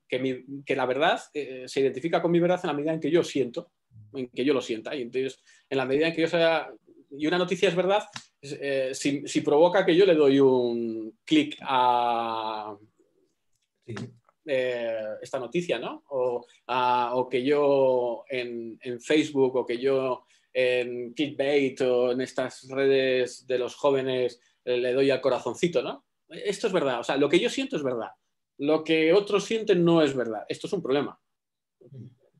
que la verdad se identifica con mi verdad en la medida en que yo siento, en que yo lo sienta. Y entonces, en la medida en que yo sea... Y una noticia es verdad si provoca que yo le doy un clic a esta noticia, ¿no? O que yo en Facebook o que yo en Clickbait o en estas redes de los jóvenes le doy al corazoncito, ¿no? Esto es verdad. O sea, lo que yo siento es verdad. Lo que otros sienten no es verdad. Esto es un problema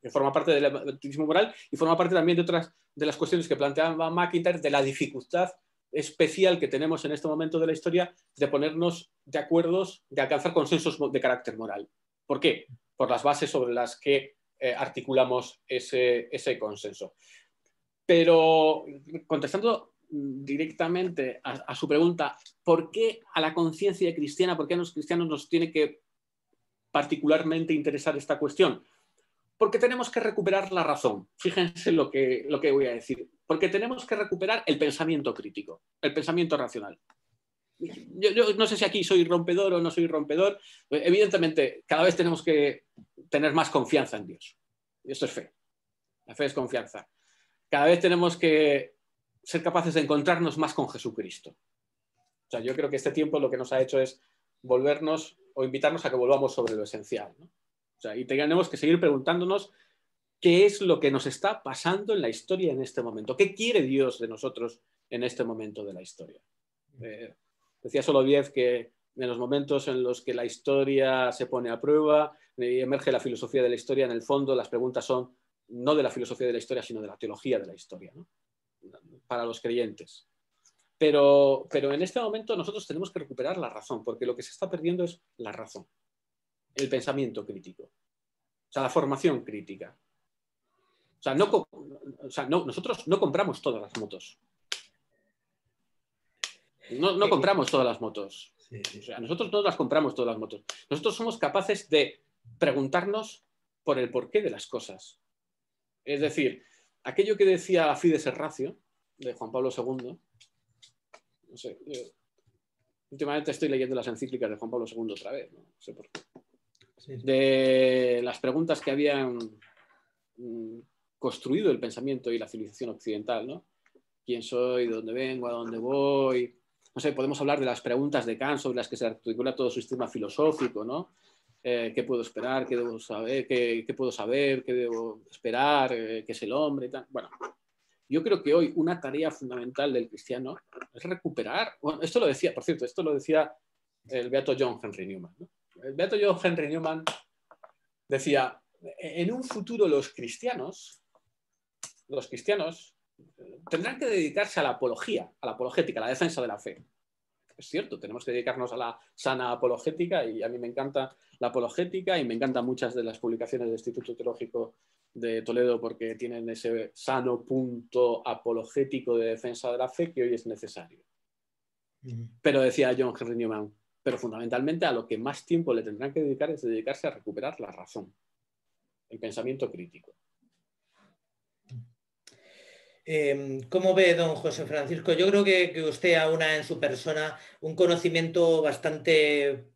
que forma parte del emotivismo moral y forma parte también de otras de las cuestiones que planteaba MacIntyre de la dificultad especial que tenemos en este momento de la historia de ponernos de acuerdo, de alcanzar consensos de carácter moral. ¿Por qué? Por las bases sobre las que articulamos ese consenso. Pero contestando directamente a su pregunta, ¿por qué a la conciencia cristiana, por qué a los cristianos nos tiene que particularmente interesar esta cuestión? Porque tenemos que recuperar la razón. Fíjense lo que voy a decir. Porque tenemos que recuperar el pensamiento crítico, el pensamiento racional. Yo no sé si aquí soy rompedor o no soy rompedor. Evidentemente, cada vez tenemos que tener más confianza en Dios. Y esto es fe. La fe es confianza. Cada vez tenemos que ser capaces de encontrarnos más con Jesucristo. O sea, yo creo que este tiempo lo que nos ha hecho es volvernos o invitarnos a que volvamos sobre lo esencial, ¿no? O sea, y tenemos que seguir preguntándonos qué es lo que nos está pasando en la historia en este momento. ¿Qué quiere Dios de nosotros en este momento de la historia? Decía Soloviev que en los momentos en los que la historia se pone a prueba y emerge la filosofía de la historia, en el fondo las preguntas son no de la filosofía de la historia, sino de la teología de la historia, ¿no? Para los creyentes. Pero en este momento nosotros tenemos que recuperar la razón, porque lo que se está perdiendo es la razón, el pensamiento crítico, o sea, la formación crítica. Nosotros no compramos todas las motos. No compramos todas las motos. O sea, nosotros no las compramos todas las motos. Nosotros somos capaces de preguntarnos por el porqué de las cosas. Es decir, aquello que decía Fides et Ratio, de Juan Pablo II, no sé, últimamente estoy leyendo las encíclicas de Juan Pablo II otra vez, no sé por qué. De las preguntas que habían construido el pensamiento y la civilización occidental, ¿no? ¿Quién soy? ¿De dónde vengo? ¿A dónde voy? No sé, podemos hablar de las preguntas de Kant sobre las que se articula todo su sistema filosófico, ¿no? ¿Qué puedo esperar? ¿Qué debo saber? ¿Qué puedo saber? ¿Qué debo esperar? ¿Qué es el hombre? Y tal. Bueno, yo creo que hoy una tarea fundamental del cristiano es recuperar, bueno, esto lo decía, por cierto, esto lo decía el beato John Henry Newman, ¿no? El beato John Henry Newman decía, en un futuro los cristianos tendrán que dedicarse a la apología, a la apologética, a la defensa de la fe. Es cierto, tenemos que dedicarnos a la sana apologética y a mí me encanta la apologética y me encantan muchas de las publicaciones del Instituto Teológico de Toledo porque tienen ese sano punto apologético de defensa de la fe que hoy es necesario. Pero decía John Henry Newman, pero fundamentalmente a lo que más tiempo le tendrán que dedicar es dedicarse a recuperar la razón, el pensamiento crítico. ¿Cómo ve, don José Francisco? Yo creo que usted aúna en su persona un conocimiento bastante,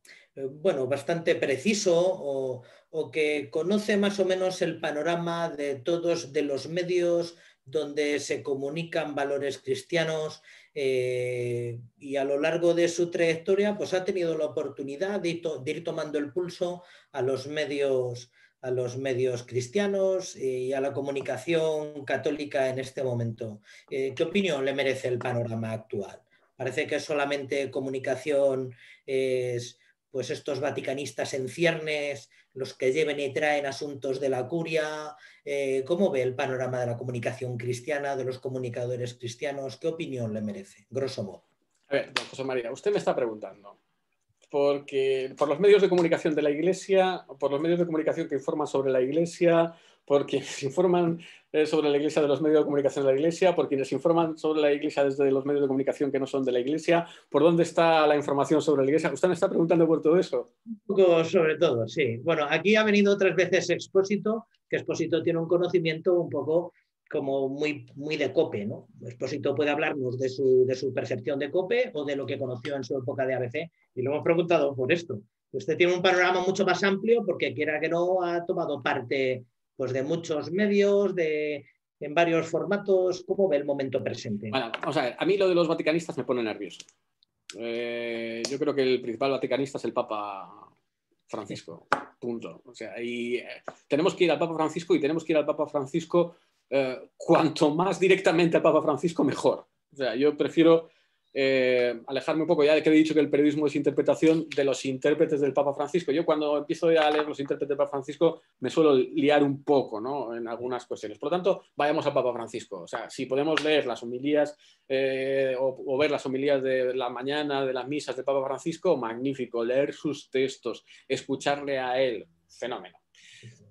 bastante preciso o que conoce más o menos el panorama de todos de los medios donde se comunican valores cristianos y a lo largo de su trayectoria pues ha tenido la oportunidad de ir tomando el pulso a los medios cristianos y a la comunicación católica en este momento. ¿Qué opinión le merece el panorama actual? Parece que solamente comunicación es pues estos vaticanistas en ciernes, los que lleven y traen asuntos de la curia. ¿Cómo ve el panorama de la comunicación cristiana, de los comunicadores cristianos? ¿Qué opinión le merece, grosso modo? A ver, don José María, usted me está preguntando porque por los medios de comunicación de la Iglesia, por los medios de comunicación que informan sobre la Iglesia, por quienes informan sobre la Iglesia de los medios de comunicación de la Iglesia, por quienes informan sobre la Iglesia desde los medios de comunicación que no son de la Iglesia, ¿por dónde está la información sobre la Iglesia? ¿Usted me está preguntando por todo eso? Un poco sobre todo, sí. Bueno, aquí ha venido otras veces Expósito, que Expósito tiene un conocimiento un poco como muy de COPE, ¿no? Expósito puede hablarnos de su percepción de COPE o de lo que conoció en su época de ABC, y lo hemos preguntado por esto. Usted tiene un panorama mucho más amplio porque, quiera que no, ha tomado parte pues, de muchos medios, en varios formatos. ¿Cómo ve el momento presente? Bueno, vamos a ver, a mí lo de los vaticanistas me pone nervioso. Yo creo que el principal vaticanista es el Papa Francisco, punto. O sea, tenemos que ir al Papa Francisco y tenemos que ir al Papa Francisco cuanto más directamente al Papa Francisco, mejor. O sea, yo prefiero alejarme un poco, ya de que he dicho que el periodismo es interpretación, de los intérpretes del Papa Francisco. Yo cuando empiezo a leer los intérpretes del Papa Francisco me suelo liar un poco, ¿no? En algunas cuestiones. Por lo tanto, vayamos al Papa Francisco. O sea, si podemos leer las homilías o ver las homilías de la mañana de las misas del Papa Francisco, magnífico. Leer sus textos, escucharle a él, fenómeno.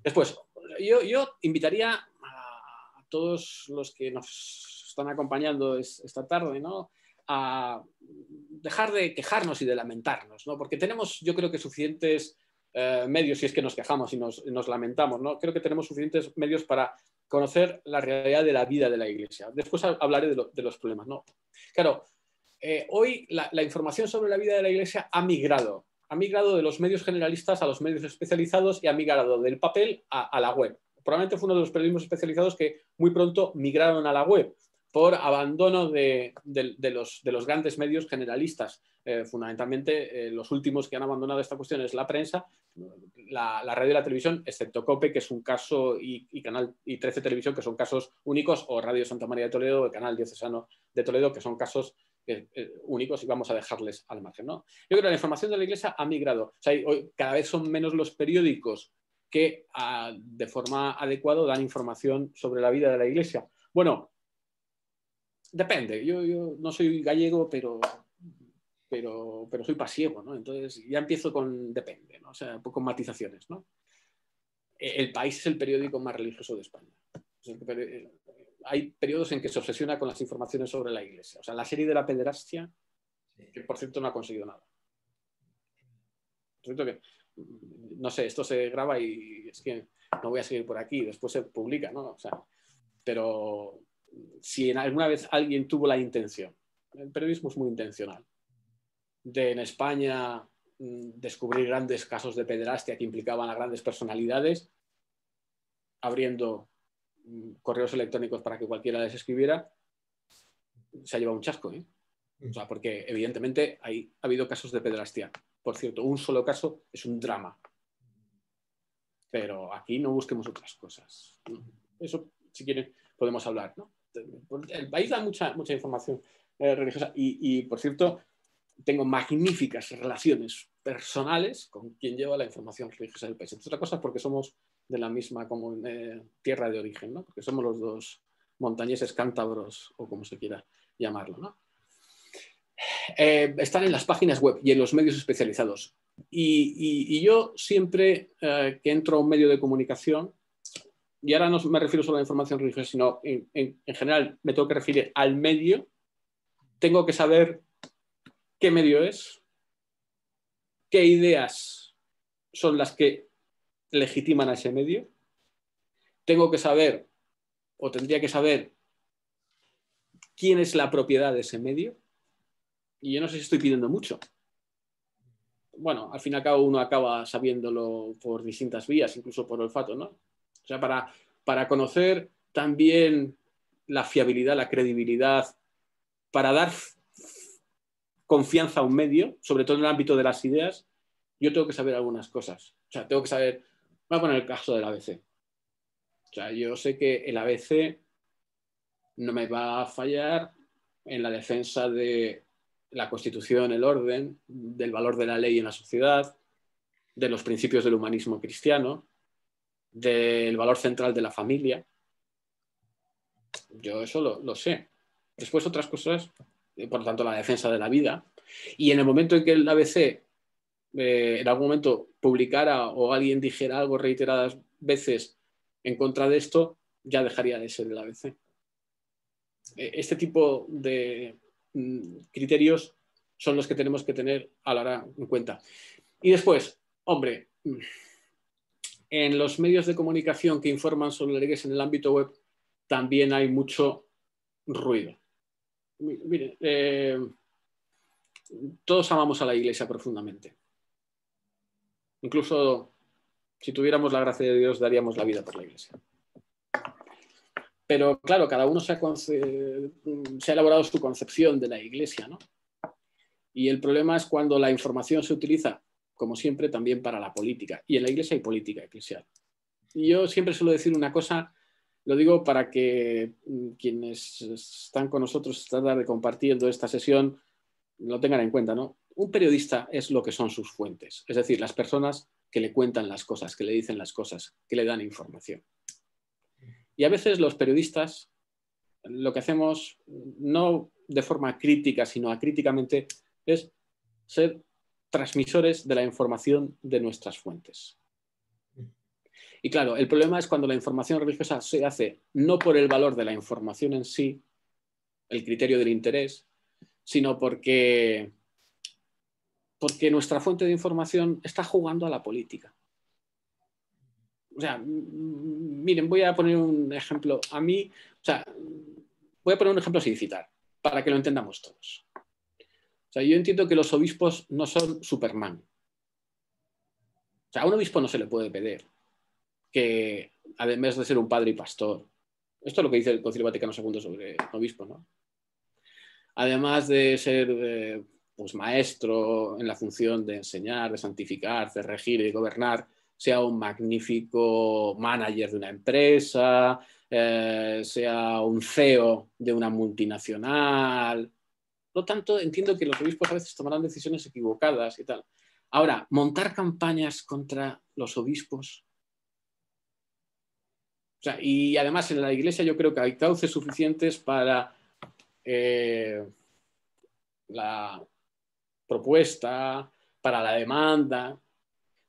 Después, yo invitaría a todos los que nos están acompañando esta tarde, ¿no?, a dejar de quejarnos y de lamentarnos, ¿no? Porque tenemos, yo creo que suficientes medios, si es que nos quejamos y nos lamentamos, ¿no? Creo que tenemos suficientes medios para conocer la realidad de la vida de la Iglesia. Después hablaré de los problemas, ¿no? Claro, hoy la información sobre la vida de la Iglesia ha migrado de los medios generalistas a los medios especializados y ha migrado del papel a la web. Probablemente fue uno de los periodismos especializados que muy pronto migraron a la web por abandono de los grandes medios generalistas. Fundamentalmente, los últimos que han abandonado esta cuestión es la prensa, la radio y la televisión, excepto COPE, que es un caso, y Canal y 13 Televisión, que son casos únicos, o Radio Santa María de Toledo, el Canal Diocesano de Toledo, que son casos únicos y vamos a dejarles al margen, ¿no? Yo creo que la información de la Iglesia ha migrado. O sea, hoy cada vez son menos los periódicos que de forma adecuada dan información sobre la vida de la Iglesia. Bueno, depende. Yo no soy gallego, pero soy pasiego, ¿no? Entonces ya empiezo con depende, ¿no? O sea, con matizaciones, ¿no? El País es el periódico más religioso de España. Hay periodos en que se obsesiona con las informaciones sobre la Iglesia. O sea, la serie de la pederastia, que por cierto no ha conseguido nada. Por cierto que, no sé, esto se graba y es que no voy a seguir por aquí, después se publica, ¿no? O sea, pero si alguna vez alguien tuvo la intención, el periodismo es muy intencional, de en España descubrir grandes casos de pederastia que implicaban a grandes personalidades, abriendo correos electrónicos para que cualquiera les escribiera, se ha llevado un chasco, ¿eh? O sea, porque evidentemente ha habido casos de pederastia. Por cierto, un solo caso es un drama. Pero aquí no busquemos otras cosas. Eso, si quieren, podemos hablar, ¿no? El País da mucha información religiosa y, por cierto, tengo magníficas relaciones personales con quien lleva la información religiosa del País. Entre otras cosas porque somos de la misma tierra de origen, ¿no? Porque somos los dos montañeses cántabros o como se quiera llamarlo, ¿no? Están en las páginas web y en los medios especializados. Y yo siempre que entro a un medio de comunicación, y ahora no me refiero solo a la información religiosa, sino en general me tengo que referir al medio, tengo que saber qué medio es, qué ideas son las que legitiman a ese medio, tengo que saber, o tendría que saber, quién es la propiedad de ese medio, y yo no sé si estoy pidiendo mucho. Bueno, al fin y al cabo uno acaba sabiéndolo por distintas vías, incluso por olfato, ¿no? O sea, para conocer también la fiabilidad, la credibilidad, para dar confianza a un medio, sobre todo en el ámbito de las ideas, yo tengo que saber algunas cosas. O sea, tengo que saber, voy a poner el caso del ABC. O sea, yo sé que el ABC no me va a fallar en la defensa de la Constitución, el orden, del valor de la ley en la sociedad, de los principios del humanismo cristiano, del valor central de la familia. Yo eso lo sé. Después otras cosas, por lo tanto la defensa de la vida. Y en el momento en que el ABC en algún momento publicara o alguien dijera algo reiteradas veces en contra de esto, ya dejaría de ser el ABC. Este tipo de criterios son los que tenemos que tener a la hora en cuenta. Y después, hombre, en los medios de comunicación que informan sobre la Iglesia en el ámbito web también hay mucho ruido. Mire, todos amamos a la Iglesia profundamente. Incluso si tuviéramos la gracia de Dios, daríamos la vida por la Iglesia. Pero claro, cada uno se ha elaborado su concepción de la Iglesia, ¿no? Y el problema es cuando la información se utiliza, como siempre, también para la política. Y en la Iglesia hay política eclesial. Y yo siempre suelo decir una cosa, lo digo para que quienes están con nosotros esta tarde compartiendo esta sesión lo tengan en cuenta, ¿no? Un periodista es lo que son sus fuentes, es decir, las personas que le cuentan las cosas, que le dicen las cosas, que le dan información. Y a veces los periodistas lo que hacemos, no de forma crítica, sino acríticamente, es ser transmisores de la información de nuestras fuentes. Y claro, el problema es cuando la información religiosa se hace no por el valor de la información en sí, el criterio del interés, sino porque nuestra fuente de información está jugando a la política. O sea, miren, voy a poner un ejemplo. Voy a poner un ejemplo sin citar, para que lo entendamos todos. O sea, yo entiendo que los obispos no son Superman. O sea, a un obispo no se le puede pedir que, además de ser un padre y pastor, esto es lo que dice el Concilio Vaticano II sobre obispo, ¿no? Además de ser pues maestro en la función de enseñar, de santificar, de regir y de gobernar, sea un magnífico manager de una empresa, sea un CEO de una multinacional. Por lo tanto, entiendo que los obispos a veces tomarán decisiones equivocadas y tal. Ahora, montar campañas contra los obispos. O sea, y además en la Iglesia yo creo que hay cauces suficientes para la propuesta, para la demanda.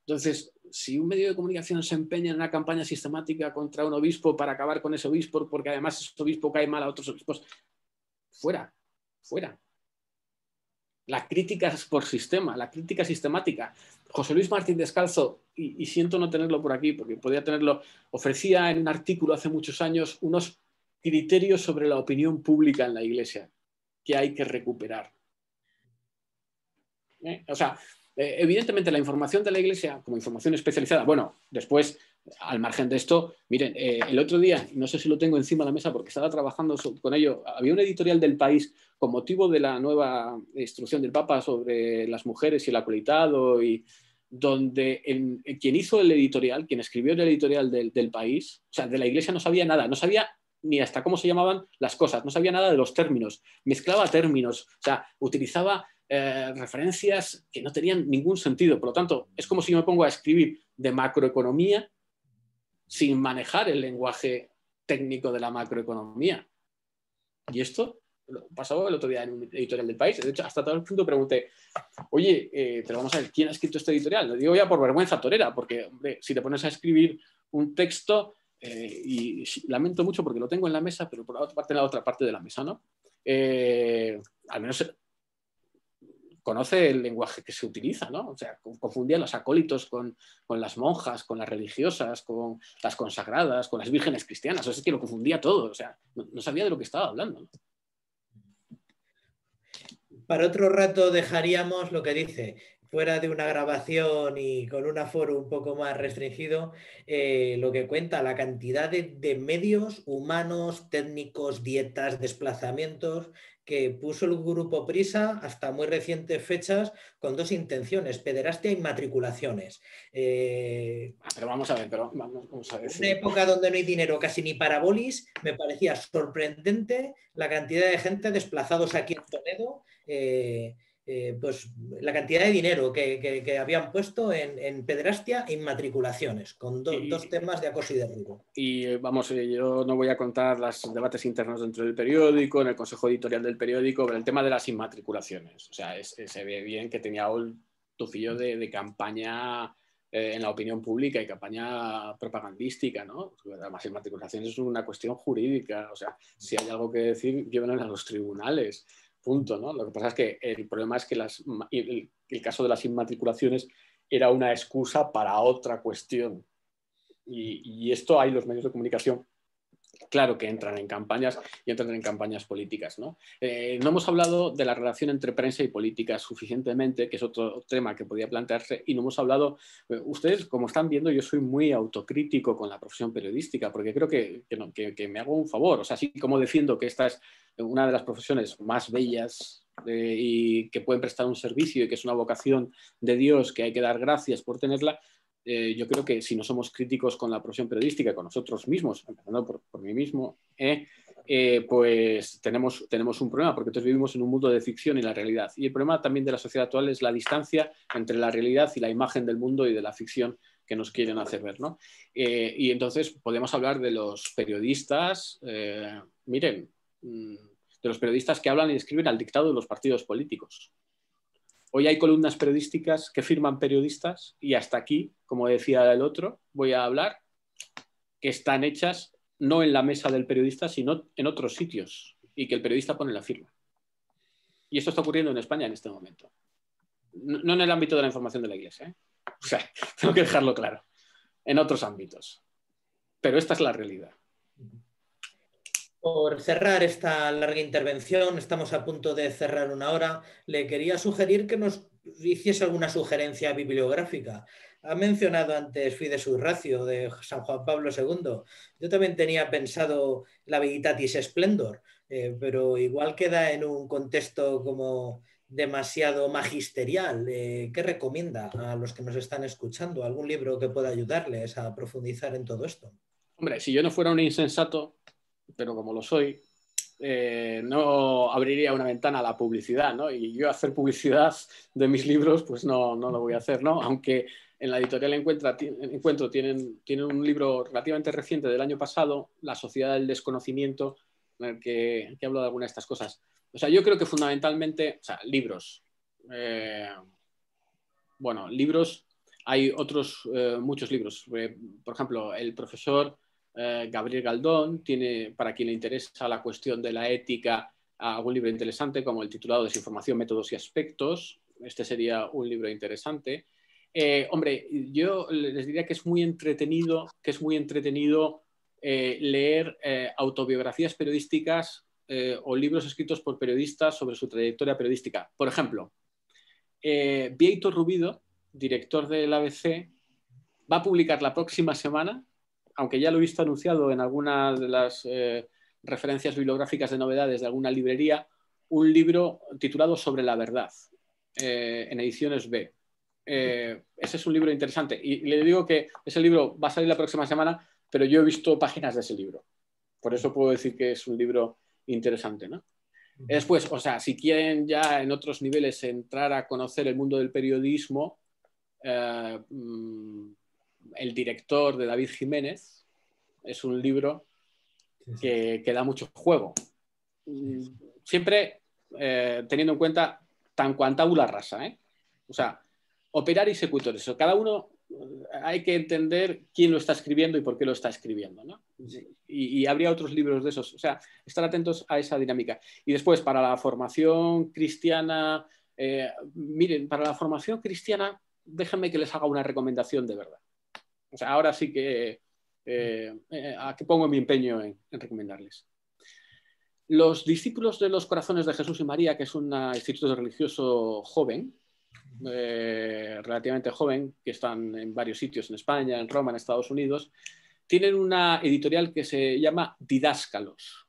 Entonces, si un medio de comunicación se empeña en una campaña sistemática contra un obispo para acabar con ese obispo, porque además ese obispo cae mal a otros obispos, fuera. La crítica es por sistema, la crítica sistemática. José Luis Martín Descalzo, y siento no tenerlo por aquí porque podría tenerlo, ofrecía en un artículo hace muchos años unos criterios sobre la opinión pública en la Iglesia que hay que recuperar. O sea, evidentemente la información de la Iglesia como información especializada, bueno, después, al margen de esto, miren, el otro día, no sé si lo tengo encima de la mesa porque estaba trabajando con ello, había un editorial del País con motivo de la nueva instrucción del Papa sobre las mujeres y el acolitado, y donde quien hizo el editorial, quien escribió el editorial del País, o sea, de la Iglesia no sabía nada, no sabía ni hasta cómo se llamaban las cosas, no sabía nada de los términos, mezclaba términos, o sea, utilizaba referencias que no tenían ningún sentido. Por lo tanto, es como si yo me pongo a escribir de macroeconomía sin manejar el lenguaje técnico de la macroeconomía. Y esto lo pasaba el otro día en un editorial del País. De hecho, hasta tal punto pregunté, oye, pero vamos a ver, ¿quién ha escrito este editorial? Lo digo ya por vergüenza torera, porque, hombre, si te pones a escribir un texto y lamento mucho porque lo tengo en la mesa, pero por la otra parte, en la otra parte de la mesa, ¿no? Al menos conoce el lenguaje que se utiliza, ¿no? O sea, confundía a los acólitos con las monjas, con las religiosas, con las consagradas, con las vírgenes cristianas. O sea, es que lo confundía todo. O sea, no sabía de lo que estaba hablando, ¿no? Para otro rato dejaríamos lo que dice, fuera de una grabación y con un aforo un poco más restringido, lo que cuenta la cantidad de medios humanos, técnicos, dietas, desplazamientos que puso el grupo Prisa hasta muy recientes fechas con dos intenciones, pederastia y matriculaciones. Pero vamos a ver, vamos a ver. En una época donde no hay dinero casi ni para bolis, me parecía sorprendente la cantidad de gente desplazados aquí en Toledo, pues la cantidad de dinero que habían puesto en pederastia e inmatriculaciones, con dos temas de acoso y derribo. Y vamos, yo no voy a contar los debates internos dentro del periódico, en el consejo editorial del periódico, pero el tema de las inmatriculaciones. O sea, se ve bien que tenía un tufillo de campaña en la opinión pública y campaña propagandística, ¿no? Además, inmatriculaciones es una cuestión jurídica. O sea, si hay algo que decir, llévenlo a los tribunales. Punto, ¿no? Lo que pasa es que el problema es que el caso de las inmatriculaciones era una excusa para otra cuestión. Y esto hay los medios de comunicación, claro que entran en campañas y entran en campañas políticas, ¿no? No hemos hablado de la relación entre prensa y política suficientemente, que es otro tema que podía plantearse, y no hemos hablado, ustedes como están viendo, yo soy muy autocrítico con la profesión periodística, porque creo que me hago un favor, o sea, así como defiendo que esta es una de las profesiones más bellas y que pueden prestar un servicio y que es una vocación de Dios que hay que dar gracias por tenerla. Yo creo que si no somos críticos con la profesión periodística, con nosotros mismos, empezando por mí mismo, pues tenemos un problema, porque todos vivimos en un mundo de ficción y la realidad. Y el problema también de la sociedad actual es la distancia entre la realidad y la imagen del mundo y de la ficción que nos quieren hacer ver, ¿no? Y entonces podemos hablar de los periodistas, miren, de los periodistas que hablan y escriben al dictado de los partidos políticos. Hoy hay columnas periodísticas que firman periodistas y hasta aquí, como decía el otro, voy a hablar, que están hechas no en la mesa del periodista, sino en otros sitios y que el periodista pone la firma. Y esto está ocurriendo en España en este momento. No en el ámbito de la información de la Iglesia, ¿eh? O sea, tengo que dejarlo claro. En otros ámbitos. Pero esta es la realidad. Por cerrar esta larga intervención, estamos a punto de cerrar una hora, le quería sugerir que nos hiciese alguna sugerencia bibliográfica. Ha mencionado antes Fides ut Ratio de San Juan Pablo II. Yo también tenía pensado la Veritatis Splendor, pero igual queda en un contexto como demasiado magisterial. ¿Qué recomienda a los que nos están escuchando? ¿Algún libro que pueda ayudarles a profundizar en todo esto? Hombre, si yo no fuera un insensato, pero como lo soy, no abriría una ventana a la publicidad, ¿no? Y yo hacer publicidad de mis libros, pues no lo voy a hacer, ¿no? Aunque en la editorial Encuentro tienen un libro relativamente reciente del año pasado, La Sociedad del Desconocimiento, en el que hablo de algunas de estas cosas. O sea, yo creo que fundamentalmente, o sea, libros. Bueno, libros, hay otros muchos libros. Por ejemplo, el profesor Gabriel Galdón tiene, para quien le interesa la cuestión de la ética, algún libro interesante como el titulado Desinformación, métodos y aspectos. Este sería un libro interesante. Hombre, yo les diría que es muy entretenido leer autobiografías periodísticas o libros escritos por periodistas sobre su trayectoria periodística. Por ejemplo, Bieito Rubido, director del ABC, va a publicar la próxima semana, aunque ya lo he visto anunciado en alguna de las referencias bibliográficas de novedades de alguna librería, un libro titulado Sobre la verdad, en ediciones B. Ese es un libro interesante y le digo que ese libro va a salir la próxima semana, pero yo he visto páginas de ese libro. Por eso puedo decir que es un libro interesante, ¿no? Después, o sea, si quieren ya en otros niveles entrar a conocer el mundo del periodismo, El director de David Jiménez es un libro que da mucho juego. Siempre teniendo en cuenta tan quantabula rasa, ¿eh? O sea, operari secutor. Cada uno hay que entender quién lo está escribiendo y por qué lo está escribiendo, ¿no? Y habría otros libros de esos. O sea, estar atentos a esa dinámica. Y después, para la formación cristiana, miren, para la formación cristiana, déjenme que les haga una recomendación de verdad. O sea, ahora sí que aquí pongo mi empeño en recomendarles. Los discípulos de los Corazones de Jesús y María, que es un instituto religioso joven, relativamente joven, que están en varios sitios, en España, en Roma, en Estados Unidos, tienen una editorial que se llama Didáscalos.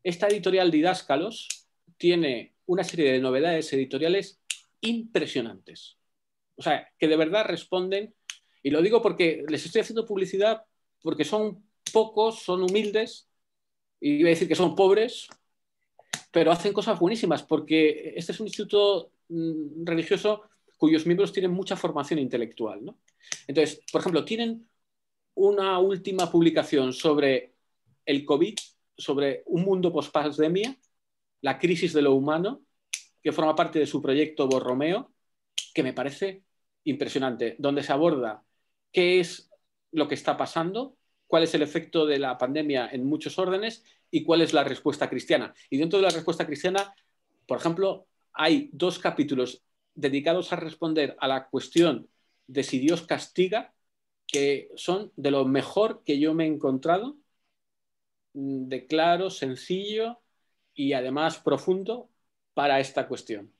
Esta editorial Didáscalos tiene una serie de novedades editoriales impresionantes. O sea, que de verdad responden, y lo digo porque les estoy haciendo publicidad porque son pocos, son humildes, y iba a decir que son pobres, pero hacen cosas buenísimas, porque este es un instituto religioso cuyos miembros tienen mucha formación intelectual, ¿no? Entonces, por ejemplo, tienen una última publicación sobre el COVID, sobre un mundo post-pandemia, la crisis de lo humano, que forma parte de su proyecto Borromeo, que me parece impresionante, donde se aborda qué es lo que está pasando, cuál es el efecto de la pandemia en muchos órdenes y cuál es la respuesta cristiana. Y dentro de la respuesta cristiana, por ejemplo, hay 2 capítulos dedicados a responder a la cuestión de si Dios castiga, que son de lo mejor que yo me he encontrado, de claro, sencillo y además profundo para esta cuestión.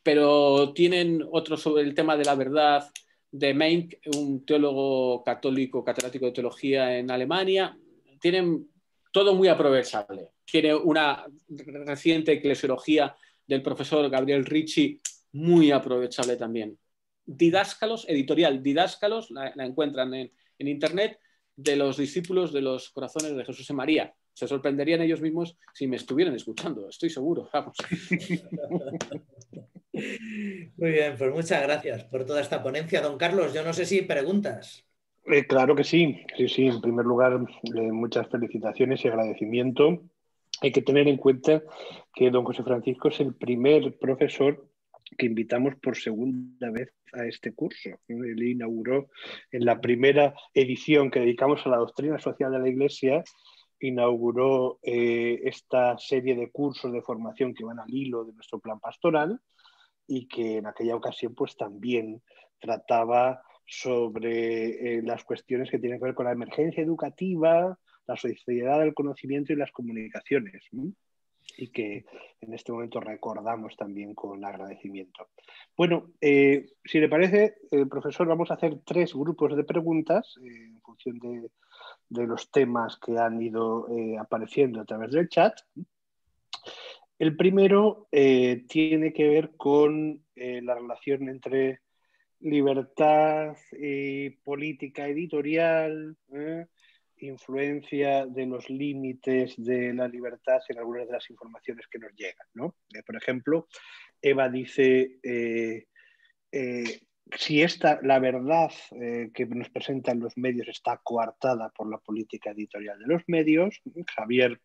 Pero tienen otro sobre el tema de la verdad de Meink, un teólogo católico, catedrático de teología en Alemania. Tienen todo muy aprovechable. Tiene una reciente eclesiología del profesor Gabriel Ricci, muy aprovechable también. Didáscalos, editorial Didáscalos, la encuentran en internet, de los discípulos de los Corazones de Jesús y María. Se sorprenderían ellos mismos si me estuvieran escuchando, estoy seguro. Vamos. Muy bien, pues muchas gracias por toda esta ponencia. Don Carlos, yo no sé si preguntas. Claro que sí, sí. En primer lugar, muchas felicitaciones y agradecimiento. Hay que tener en cuenta que don José Francisco es el primer profesor que invitamos por segunda vez a este curso. Él inauguró en la primera edición que dedicamos a la doctrina social de la Iglesia, inauguró esta serie de cursos de formación que van al hilo de nuestro plan pastoral y que en aquella ocasión pues también trataba sobre las cuestiones que tienen que ver con la emergencia educativa, la sociedad del conocimiento y las comunicaciones, y que en este momento recordamos también con agradecimiento. Bueno, si le parece, profesor, vamos a hacer 3 grupos de preguntas en función de los temas que han ido apareciendo a través del chat. El primero tiene que ver con la relación entre libertad política editorial, influencia de los límites de la libertad en algunas de las informaciones que nos llegan, ¿no? Por ejemplo, Eva dice, si la verdad que nos presentan los medios está coartada por la política editorial de los medios. Javier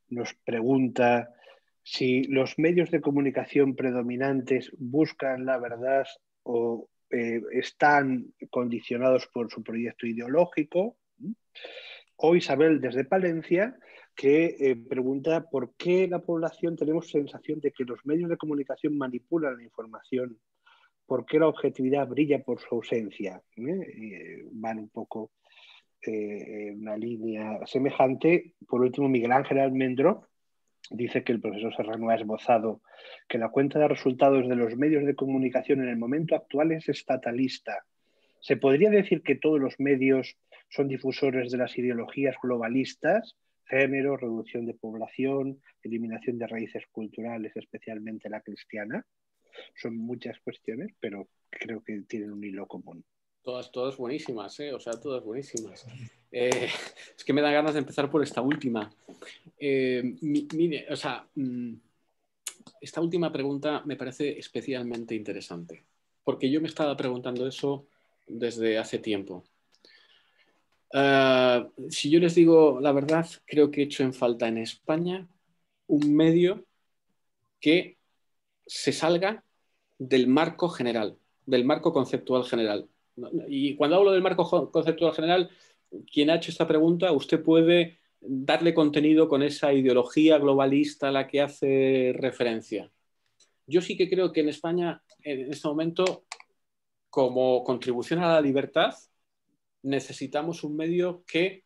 nos pregunta si los medios de comunicación predominantes buscan la verdad o están condicionados por su proyecto ideológico. O Isabel desde Palencia, que pregunta por qué la población tenemos sensación de que los medios de comunicación manipulan la información, por qué la objetividad brilla por su ausencia. Van un poco en una línea semejante. Por último, Miguel Ángel Almendro dice que el profesor Serrano ha esbozado que la cuenta de resultados de los medios de comunicación en el momento actual es estatalista. ¿Se podría decir que todos los medios son difusores de las ideologías globalistas? Género, reducción de población, eliminación de raíces culturales, especialmente la cristiana. Son muchas cuestiones, pero creo que tienen un hilo común. Todas buenísimas, o sea, todas buenísimas. Es que me da ganas de empezar por esta última. Mire, o sea, esta última pregunta me parece especialmente interesante, porque yo me estaba preguntando eso desde hace tiempo. Si yo les digo la verdad, creo que he hecho en falta en España un medio que se salga del marco general, del marco conceptual general. Y cuando hablo del marco conceptual general, quien ha hecho esta pregunta, usted puede darle contenido con esa ideología globalista a la que hace referencia. Yo sí que creo que en España, en este momento, como contribución a la libertad, necesitamos un medio que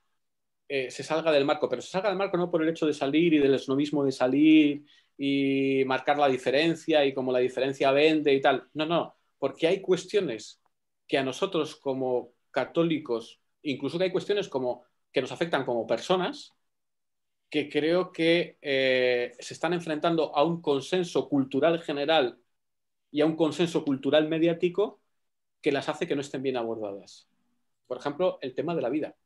se salga del marco, pero se salga del marco no por el hecho de salir y del esnovismo de salir y marcar la diferencia y como la diferencia vende y tal. No, no, porque hay cuestiones que a nosotros como católicos, incluso que hay cuestiones como que nos afectan como personas, que creo que se están enfrentando a un consenso cultural general y a un consenso cultural mediático que las hace que no estén bien abordadas. Por ejemplo, el tema de la vida.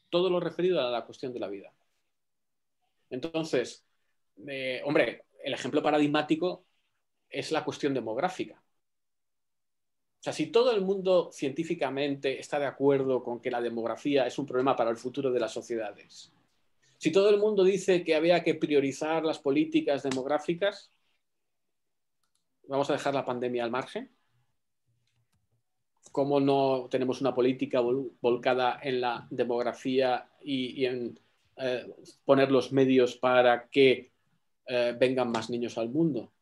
Todo lo referido a la cuestión de la vida. Entonces, hombre, el ejemplo paradigmático es la cuestión demográfica. O sea, si todo el mundo científicamente está de acuerdo con que la demografía es un problema para el futuro de las sociedades, si todo el mundo dice que había que priorizar las políticas demográficas, ¿vamos a dejar la pandemia al margen? ¿Cómo no tenemos una política volcada en la demografía y en poner los medios para que vengan más niños al mundo?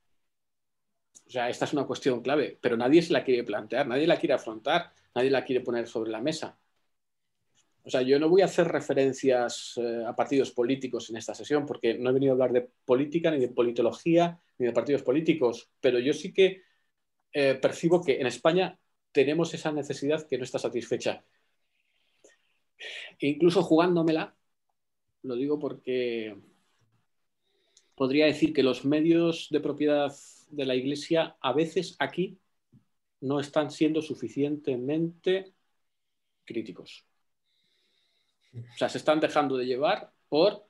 O sea, esta es una cuestión clave, pero nadie se la quiere plantear, nadie la quiere afrontar, nadie la quiere poner sobre la mesa. O sea, yo no voy a hacer referencias a partidos políticos en esta sesión porque no he venido a hablar de política, ni de politología, ni de partidos políticos, pero yo sí que percibo que en España tenemos esa necesidad que no está satisfecha. E incluso jugándomela, lo digo porque podría decir que los medios de propiedad de la Iglesia a veces aquí no están siendo suficientemente críticos. O sea, se están dejando de llevar por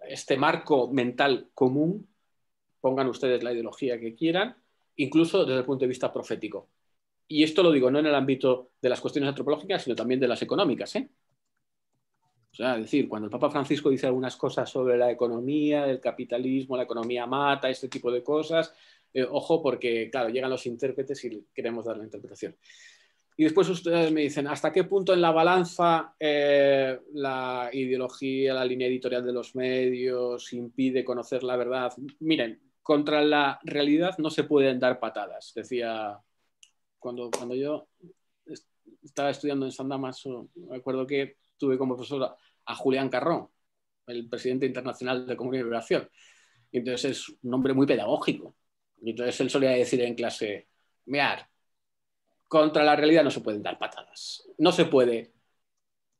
este marco mental común, pongan ustedes la ideología que quieran, incluso desde el punto de vista profético. Y esto lo digo no en el ámbito de las cuestiones antropológicas, sino también de las económicas, ¿eh? O sea, es decir, cuando el Papa Francisco dice algunas cosas sobre la economía, el capitalismo, la economía mata, este tipo de cosas, ojo, porque, claro, llegan los intérpretes y queremos dar la interpretación. Y después ustedes me dicen, ¿hasta qué punto en la balanza la ideología, la línea editorial de los medios impide conocer la verdad? Miren, contra la realidad no se pueden dar patadas. Decía, cuando yo estaba estudiando en San Damaso, me acuerdo que tuve como profesor a Julián Carrón, el presidente internacional de Comunión y Liberación. Y entonces es un hombre muy pedagógico. Y entonces él solía decir en clase, mirad, contra la realidad no se pueden dar patadas. No se puede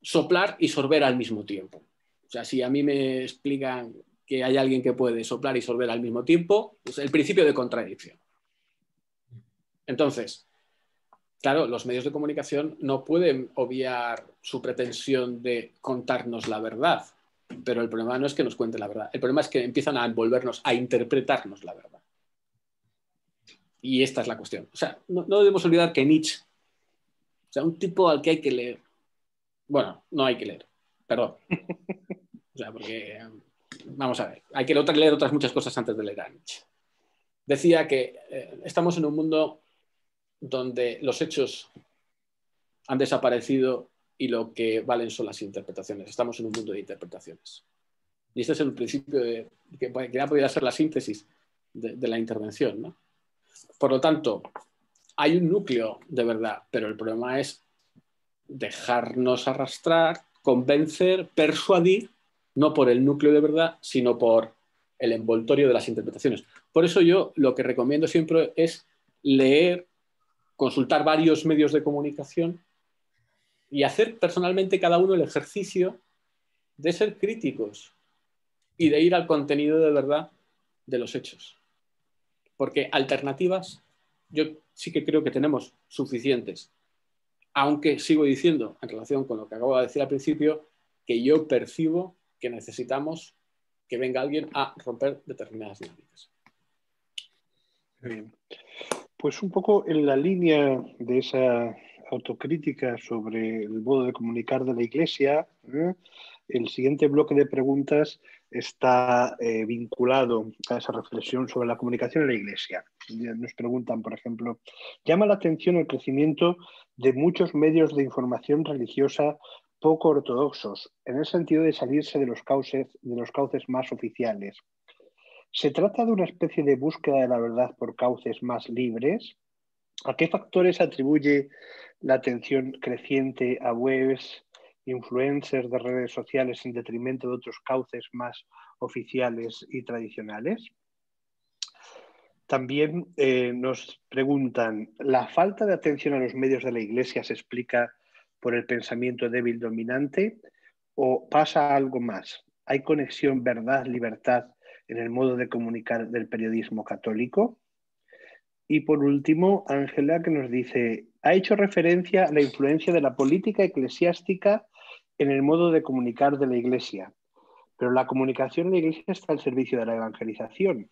soplar y sorber al mismo tiempo. O sea, si a mí me explican que hay alguien que puede soplar y sorber al mismo tiempo, es el principio de contradicción. Entonces, claro, los medios de comunicación no pueden obviar su pretensión de contarnos la verdad, pero el problema no es que nos cuenten la verdad, el problema es que empiezan a envolvernos, a interpretarnos la verdad. Y esta es la cuestión. O sea, no debemos olvidar que Nietzsche, o sea, un tipo al que hay que leer, bueno, no hay que leer, perdón. O sea, porque, vamos a ver, hay que leer otras muchas cosas antes de leer a Nietzsche. Decía que estamos en un mundo donde los hechos han desaparecido y lo que valen son las interpretaciones. Estamos en un mundo de interpretaciones. Y este es el principio que ya podría ser la síntesis de la intervención, ¿no? Por lo tanto, hay un núcleo de verdad, pero el problema es dejarnos arrastrar, convencer, persuadir, no por el núcleo de verdad, sino por el envoltorio de las interpretaciones. Por eso yo lo que recomiendo siempre es leer, consultar varios medios de comunicación y hacer personalmente cada uno el ejercicio de ser críticos y de ir al contenido de verdad de los hechos. Porque alternativas yo sí que creo que tenemos suficientes. Aunque sigo diciendo, en relación con lo que acabo de decir al principio, que yo percibo que necesitamos que venga alguien a romper determinadas dinámicas. Bien. Pues un poco en la línea de esa autocrítica sobre el modo de comunicar de la Iglesia, el siguiente bloque de preguntas está vinculado a esa reflexión sobre la comunicación en la Iglesia. Nos preguntan, por ejemplo, llama la atención el crecimiento de muchos medios de información religiosa poco ortodoxos, en el sentido de salirse de los cauces más oficiales. ¿Se trata de una especie de búsqueda de la verdad por cauces más libres? ¿A qué factores atribuye la atención creciente a webs, influencers de redes sociales en detrimento de otros cauces más oficiales y tradicionales? También nos preguntan, ¿la falta de atención a los medios de la Iglesia se explica por el pensamiento débil dominante o pasa algo más? ¿Hay conexión verdad-libertad en el modo de comunicar del periodismo católico? Y por último, Ángela, que nos dice, ha hecho referencia a la influencia de la política eclesiástica en el modo de comunicar de la Iglesia, pero la comunicación en la Iglesia está al servicio de la evangelización.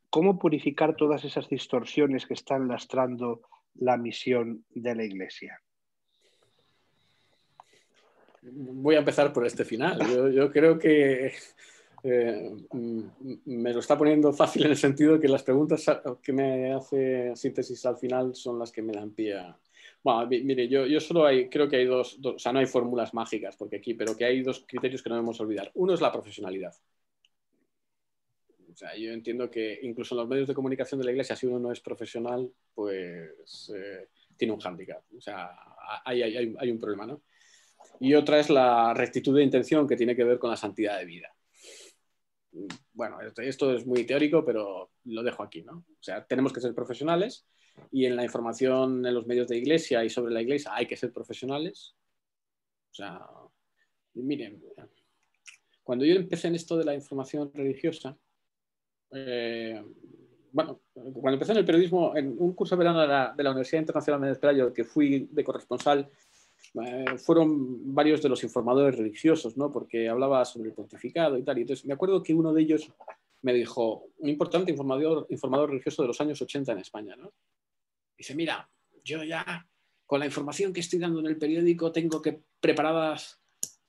¿Cómo purificar todas esas distorsiones que están lastrando la misión de la Iglesia? Voy a empezar por este final. Yo creo que me lo está poniendo fácil en el sentido de que las preguntas que me hace síntesis al final son las que me dan pie a... Bueno, mire, yo solo creo que hay dos, o sea, no hay fórmulas mágicas porque aquí, pero que hay dos criterios que no debemos olvidar. Uno es la profesionalidad. O sea, yo entiendo que incluso en los medios de comunicación de la Iglesia, si uno no es profesional, pues tiene un hándicap. O sea, hay un problema, ¿no? Y otra es la rectitud de intención que tiene que ver con la santidad de vida. Bueno, esto es muy teórico, pero lo dejo aquí, ¿no? O sea, tenemos que ser profesionales y en la información en los medios de Iglesia y sobre la Iglesia hay que ser profesionales. O sea, miren, cuando yo empecé en esto de la información religiosa, bueno, cuando empecé en el periodismo, en un curso de verano de la Universidad Internacional de Medellín, que fui de corresponsal, fueron varios de los informadores religiosos, ¿no? Porque hablaba sobre el pontificado y tal. Y entonces me acuerdo que uno de ellos me dijo, un importante informador religioso de los años 80 en España, ¿no? Dice, mira, yo ya con la información que estoy dando en el periódico tengo que preparadas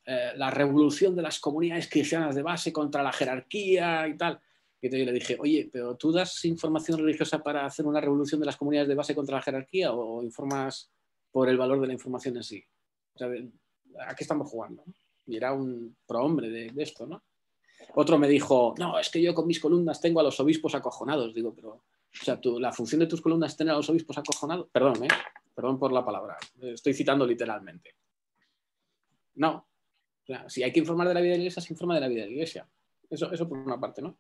la revolución de las comunidades cristianas de base contra la jerarquía y tal. Y entonces yo le dije, oye, ¿pero tú das información religiosa para hacer una revolución de las comunidades de base contra la jerarquía o informas por el valor de la información en sí? O sea, ¿a qué estamos jugando? Y era un prohombre de esto, ¿no? Otro me dijo, no, es que yo con mis columnas tengo a los obispos acojonados. Digo, pero, o sea, la función de tus columnas es tener a los obispos acojonados. Perdón por la palabra, estoy citando literalmente. No, o sea, si hay que informar de la vida de la Iglesia, se informa de la vida de la Iglesia. Eso por una parte, ¿no?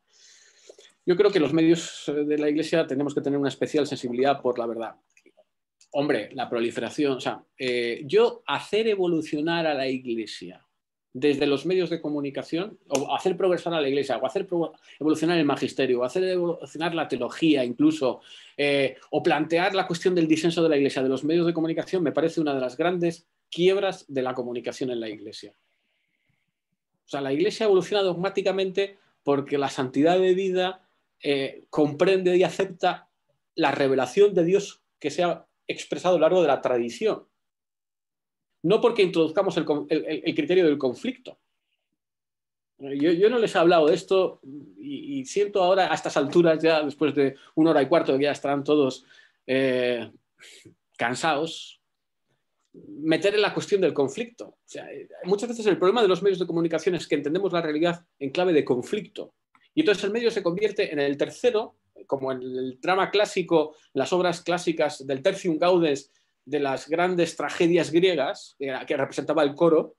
Yo creo que los medios de la Iglesia tenemos que tener una especial sensibilidad por la verdad. Hombre, la proliferación, o sea, yo hacer evolucionar a la Iglesia desde los medios de comunicación, o hacer progresar a la Iglesia, o hacer evolucionar el magisterio, o hacer evolucionar la teología incluso, o plantear la cuestión del disenso de la Iglesia de los medios de comunicación, me parece una de las grandes quiebras de la comunicación en la Iglesia. O sea, la Iglesia evoluciona dogmáticamente porque la santidad de vida comprende y acepta la revelación de Dios que se ha expresado a lo largo de la tradición. No porque introduzcamos el criterio del conflicto. Yo no les he hablado de esto y siento ahora a estas alturas, ya después de 1 hora y cuarto, que ya estarán todos cansados, meter en la cuestión del conflicto. O sea, muchas veces el problema de los medios de comunicación es que entendemos la realidad en clave de conflicto. Y entonces el medio se convierte en el tercero, como en el drama clásico, las obras clásicas del Tertium Gaudes, de las grandes tragedias griegas, que representaba el coro,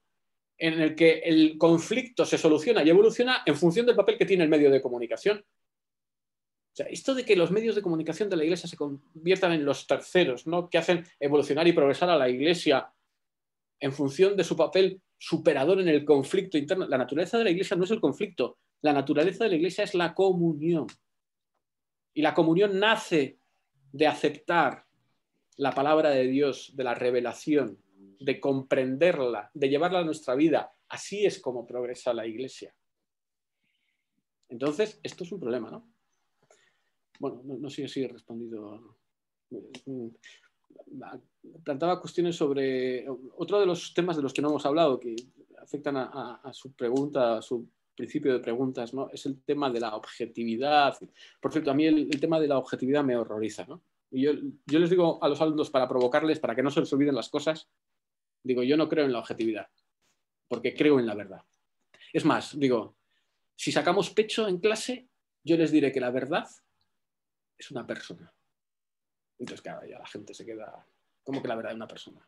en el que el conflicto se soluciona y evoluciona en función del papel que tiene el medio de comunicación. O sea, esto de que los medios de comunicación de la Iglesia se conviertan en los terceros, ¿no? Que hacen evolucionar y progresar a la Iglesia en función de su papel superador en el conflicto interno. La naturaleza de la Iglesia no es el conflicto, la naturaleza de la Iglesia es la comunión. Y la comunión nace de aceptar la palabra de Dios, de la revelación, de comprenderla, de llevarla a nuestra vida. Así es como progresa la Iglesia. Entonces, esto es un problema, ¿no? Bueno, no sé si he respondido. Plantaba cuestiones sobre otro de los temas de los que no hemos hablado, que afectan a su pregunta, a su principio de preguntas, ¿no? Es el tema de la objetividad. Por cierto, a mí el tema de la objetividad me horroriza, ¿no? Y yo les digo a los alumnos, para provocarles, para que no se les olviden las cosas, digo, yo no creo en la objetividad, porque creo en la verdad. Es más, digo, si sacamos pecho en clase, yo les diré que la verdad es una persona. Entonces, claro, ya la gente se queda, ¿cómo que la verdad es una persona?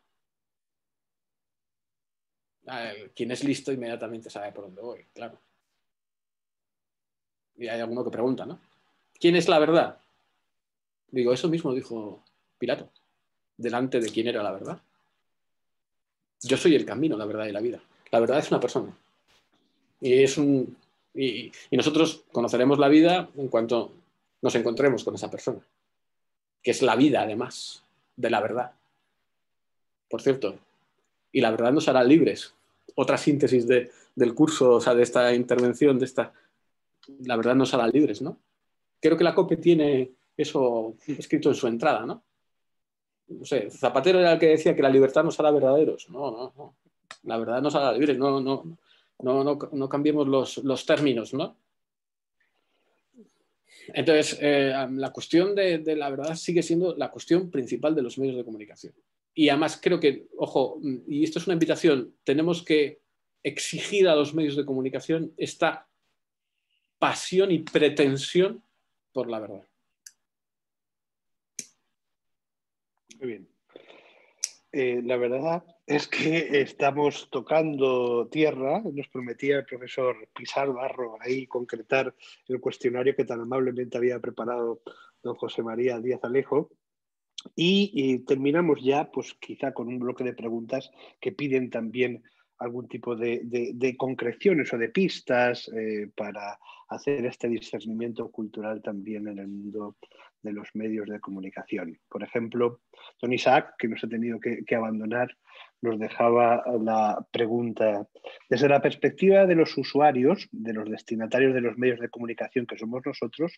Quien es listo inmediatamente sabe por dónde voy, claro. Y hay alguno que pregunta, ¿no? ¿Quién es la verdad? Digo, eso mismo dijo Pilato, delante de quién era la verdad. Yo soy el camino, la verdad y la vida. La verdad es una persona. Y nosotros conoceremos la vida en cuanto nos encontremos con esa persona, que es la vida, además, de la verdad. Por cierto, y la verdad nos hará libres. Otra síntesis del curso, o sea, de esta intervención, la verdad nos hará libres, ¿no? Creo que la COPE tiene eso escrito en su entrada, ¿no? No sé, Zapatero era el que decía que la libertad nos hará verdaderos. No. La verdad nos hará libres, no cambiemos los términos, ¿no? Entonces, la cuestión de la verdad sigue siendo la cuestión principal de los medios de comunicación. Y además creo que, ojo, y esto es una invitación, tenemos que exigir a los medios de comunicación esta pasión y pretensión por la verdad. Muy bien. La verdad es que estamos tocando tierra. Nos prometía el profesor Pisar Barro ahí concretar el cuestionario que tan amablemente había preparado don José María Díaz Alejo. Y terminamos ya, pues quizá con un bloque de preguntas que piden también algún tipo de concreciones o de pistas para hacer este discernimiento cultural también en el mundo de los medios de comunicación. Por ejemplo, don Isaac, que nos ha tenido que abandonar, nos dejaba la pregunta: desde la perspectiva de los usuarios, de los destinatarios de los medios de comunicación que somos nosotros,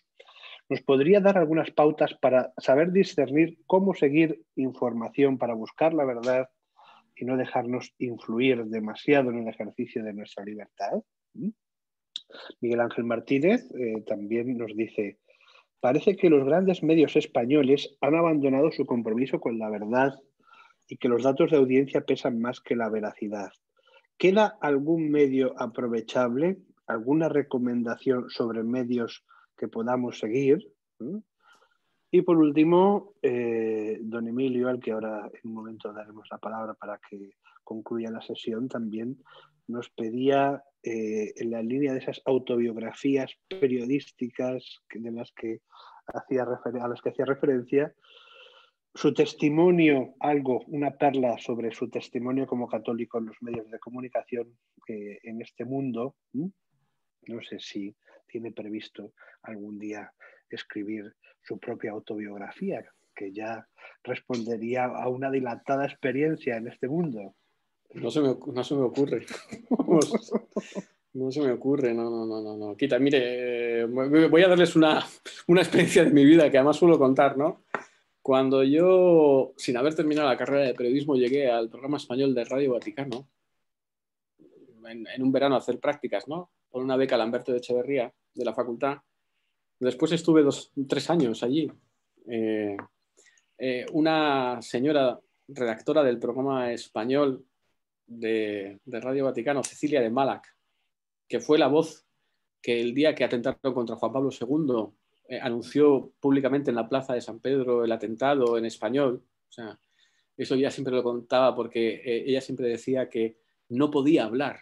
¿nos podría dar algunas pautas para saber discernir cómo seguir información para buscar la verdad y no dejarnos influir demasiado en el ejercicio de nuestra libertad? Miguel Ángel Martínez también nos dice: parece que los grandes medios españoles han abandonado su compromiso con la verdad y que los datos de audiencia pesan más que la veracidad. ¿Queda algún medio aprovechable? ¿Alguna recomendación sobre medios que podamos seguir? Y por último, don Emilio, al que ahora en un momento daremos la palabra para que concluya la sesión, también nos pedía, en la línea de esas autobiografías periodísticas a las que hacía referencia, su testimonio, una perla sobre su testimonio como católico en los medios de comunicación en este mundo. No sé si tiene previsto algún día escribir su propia autobiografía, que ya respondería a una dilatada experiencia en este mundo. No se me ocurre. No se me ocurre, no. Quita, mire, voy a darles una experiencia de mi vida que además suelo contar, ¿no? Cuando yo, sin haber terminado la carrera de periodismo, llegué al programa español de Radio Vaticano, en un verano a hacer prácticas, ¿no? Por una beca Lamberto de Echeverría, de la facultad. Después estuve 3 años allí. Una señora redactora del programa español de Radio Vaticano, Cecilia de Malac, que fue la voz que el día que atentaron contra Juan Pablo II anunció públicamente en la plaza de San Pedro el atentado en español. O sea, eso ella siempre lo contaba porque ella siempre decía que no podía hablar.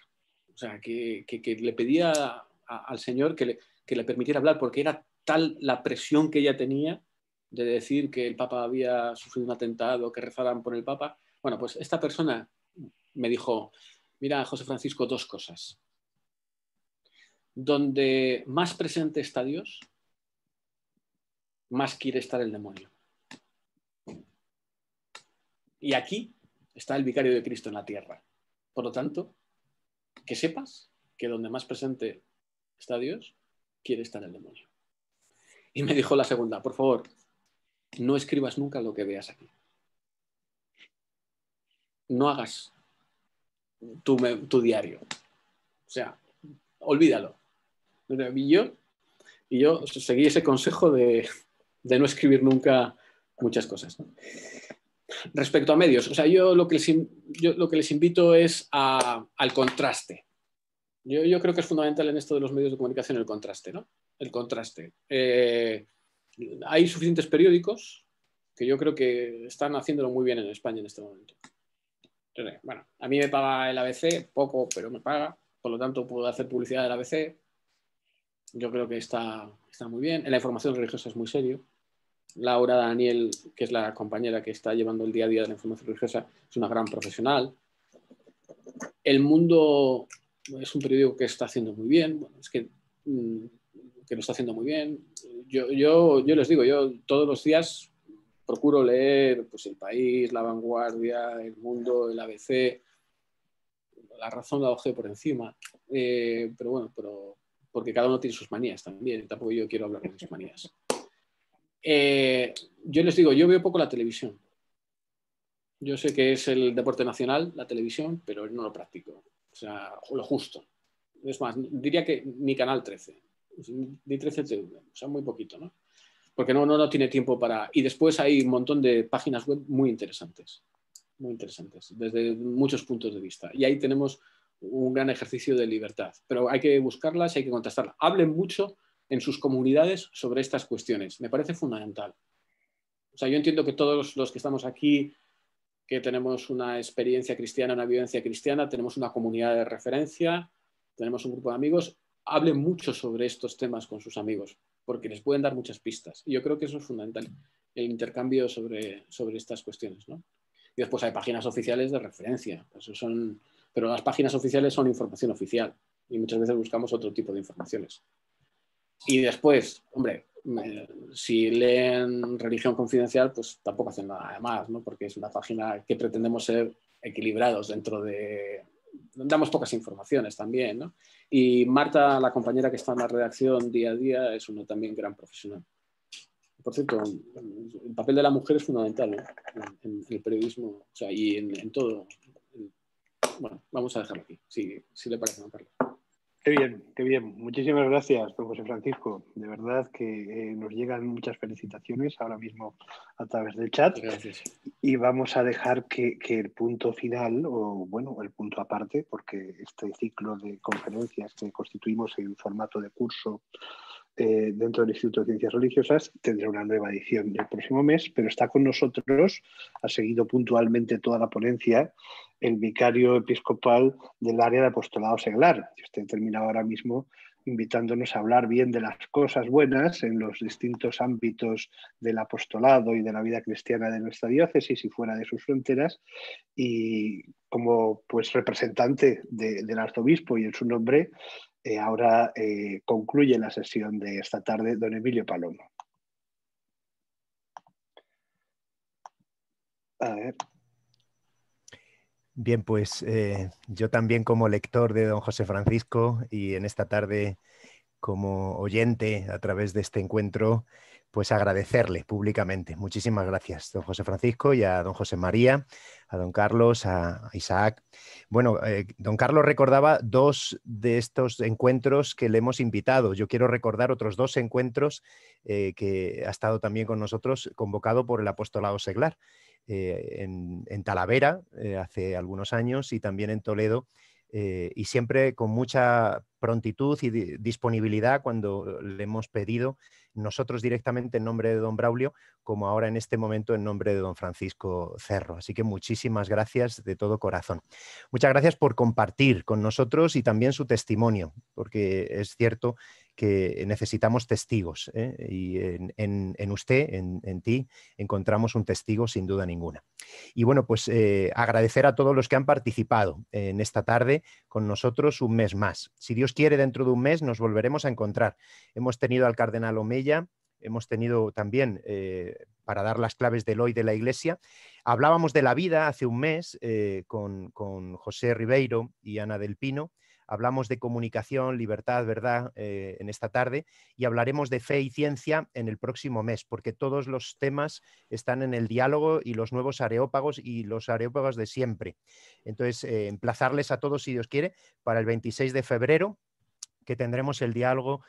O sea, que le pedía al Señor que le permitiera hablar porque era tal la presión que ella tenía de decir que el Papa había sufrido un atentado, que rezaran por el Papa. Bueno, pues esta persona me dijo: mira, José Francisco, 2 cosas. Donde más presente está Dios, más quiere estar el demonio. Y aquí está el vicario de Cristo en la tierra. Por lo tanto, que sepas que donde más presente está Dios, quiere estar el demonio. Y me dijo la segunda: por favor, no escribas nunca lo que veas aquí. No hagas tu diario. O sea, olvídalo. Y yo seguí ese consejo de no escribir nunca muchas cosas, ¿no? Respecto a medios, o sea, yo lo que les invito es al contraste. Yo creo que es fundamental en esto de los medios de comunicación el contraste, ¿no? El contraste. Hay suficientes periódicos que yo creo que están haciéndolo muy bien en España en este momento. Entonces, bueno, a mí me paga el ABC, poco, pero me paga, por lo tanto puedo hacer publicidad del ABC. Yo creo que está muy bien. En la información religiosa es muy serio. Laura Daniel, que es la compañera que está llevando el día a día de la información religiosa, es una gran profesional. El Mundo es un periódico que está haciendo muy bien. Bueno, es que lo está haciendo muy bien. Yo les digo, yo todos los días procuro leer pues, El País, La Vanguardia, El Mundo, el ABC, La Razón, la OG por encima. Pero bueno, porque cada uno tiene sus manías también. Tampoco yo quiero hablar de mis manías. Yo les digo, yo veo poco la televisión. Yo sé que es el deporte nacional, la televisión, pero no lo practico. O sea, lo justo. Es más, diría que ni Canal 13, ni 13 TV, o sea, muy poquito, ¿no? Porque no tiene tiempo para... Y después hay un montón de páginas web muy interesantes, desde muchos puntos de vista. Y ahí tenemos un gran ejercicio de libertad. Pero hay que buscarlas y hay que contestarlas. Hablen mucho en sus comunidades sobre estas cuestiones. Me parece fundamental. O sea, yo entiendo que todos los que estamos aquí, que tenemos una experiencia cristiana, una vivencia cristiana, tenemos una comunidad de referencia, tenemos un grupo de amigos, hablen mucho sobre estos temas con sus amigos, porque les pueden dar muchas pistas. Y yo creo que eso es fundamental, el intercambio sobre estas cuestiones, ¿no? Y después hay páginas oficiales de referencia, pero las páginas oficiales son información oficial y muchas veces buscamos otro tipo de informaciones. Y después, hombre, si leen Religión Confidencial, pues tampoco hacen nada más, ¿no? Porque es una página que pretendemos ser equilibrados dentro de... Damos pocas informaciones también, ¿no? Y Marta, la compañera que está en la redacción día a día, es una también gran profesional. Por cierto, el papel de la mujer es fundamental, ¿no? En el periodismo, o sea, y en todo. Bueno, vamos a dejarlo aquí, si le parece, Juan Carlos. Qué bien, qué bien. Muchísimas gracias, don José Francisco. De verdad que nos llegan muchas felicitaciones ahora mismo a través del chat. Gracias. Y vamos a dejar que el punto final, o bueno, el punto aparte, porque este ciclo de conferencias que constituimos en formato de curso dentro del Instituto de Ciencias Religiosas tendrá una nueva edición el próximo mes, pero está con nosotros, ha seguido puntualmente toda la ponencia, el vicario episcopal del área de apostolado seglar. Usted terminaba ahora mismo invitándonos a hablar bien de las cosas buenas en los distintos ámbitos del apostolado y de la vida cristiana de nuestra diócesis y fuera de sus fronteras, y como pues representante del arzobispo y en su nombre, ahora concluye la sesión de esta tarde don Emilio Palomo. A ver. Bien, pues yo también como lector de don José Francisco y en esta tarde como oyente a través de este encuentro, pues agradecerle públicamente. Muchísimas gracias, don José Francisco, y a don José María, a don Carlos, a Isaac. Bueno, don Carlos recordaba dos de estos encuentros que le hemos invitado. Yo quiero recordar otros dos encuentros que ha estado también con nosotros, convocado por el Apostolado Seglar. En Talavera hace algunos años y también en Toledo, y siempre con mucha prontitud y disponibilidad cuando le hemos pedido, nosotros directamente en nombre de don Braulio, como ahora en este momento en nombre de don Francisco Cerro. Así que muchísimas gracias de todo corazón. Muchas gracias por compartir con nosotros y también su testimonio, porque es cierto que necesitamos testigos, y en usted, en ti, encontramos un testigo sin duda ninguna. Y bueno, pues agradecer a todos los que han participado en esta tarde con nosotros un mes más. Si Dios quiere, dentro de un mes nos volveremos a encontrar. Hemos tenido al cardenal Omeya, hemos tenido también, para dar las claves del hoy de la Iglesia, hablábamos de la vida hace un mes con José Ribeiro y Ana del Pino. hablamos de comunicación, libertad, verdad en esta tarde, y hablaremos de fe y ciencia en el próximo mes, porque todos los temas están en el diálogo y los nuevos areópagos y los areópagos de siempre. Entonces, emplazarles a todos, si Dios quiere, para el 26 de febrero, que tendremos el diálogo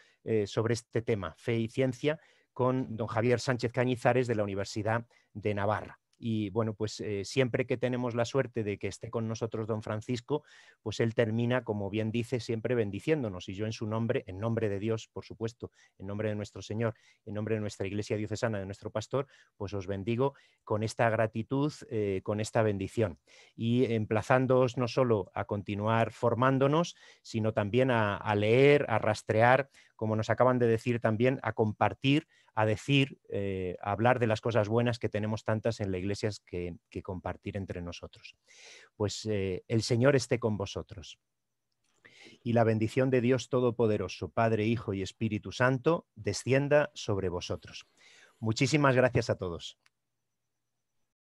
sobre este tema, fe y ciencia, con don Javier Sánchez Cañizares de la Universidad de Navarra. Y bueno, pues siempre que tenemos la suerte de que esté con nosotros don Francisco, pues él termina, como bien dice, siempre bendiciéndonos. Y yo en su nombre, en nombre de Dios, por supuesto, en nombre de nuestro Señor, en nombre de nuestra Iglesia Diocesana, de nuestro pastor, pues os bendigo con esta gratitud, con esta bendición. Y emplazándoos no solo a continuar formándonos, sino también a leer, a rastrear, como nos acaban de decir también, a compartir, a decir, a hablar de las cosas buenas que tenemos tantas en la iglesia que compartir entre nosotros. Pues el Señor esté con vosotros. Y la bendición de Dios Todopoderoso, Padre, Hijo y Espíritu Santo, descienda sobre vosotros. Muchísimas gracias a todos.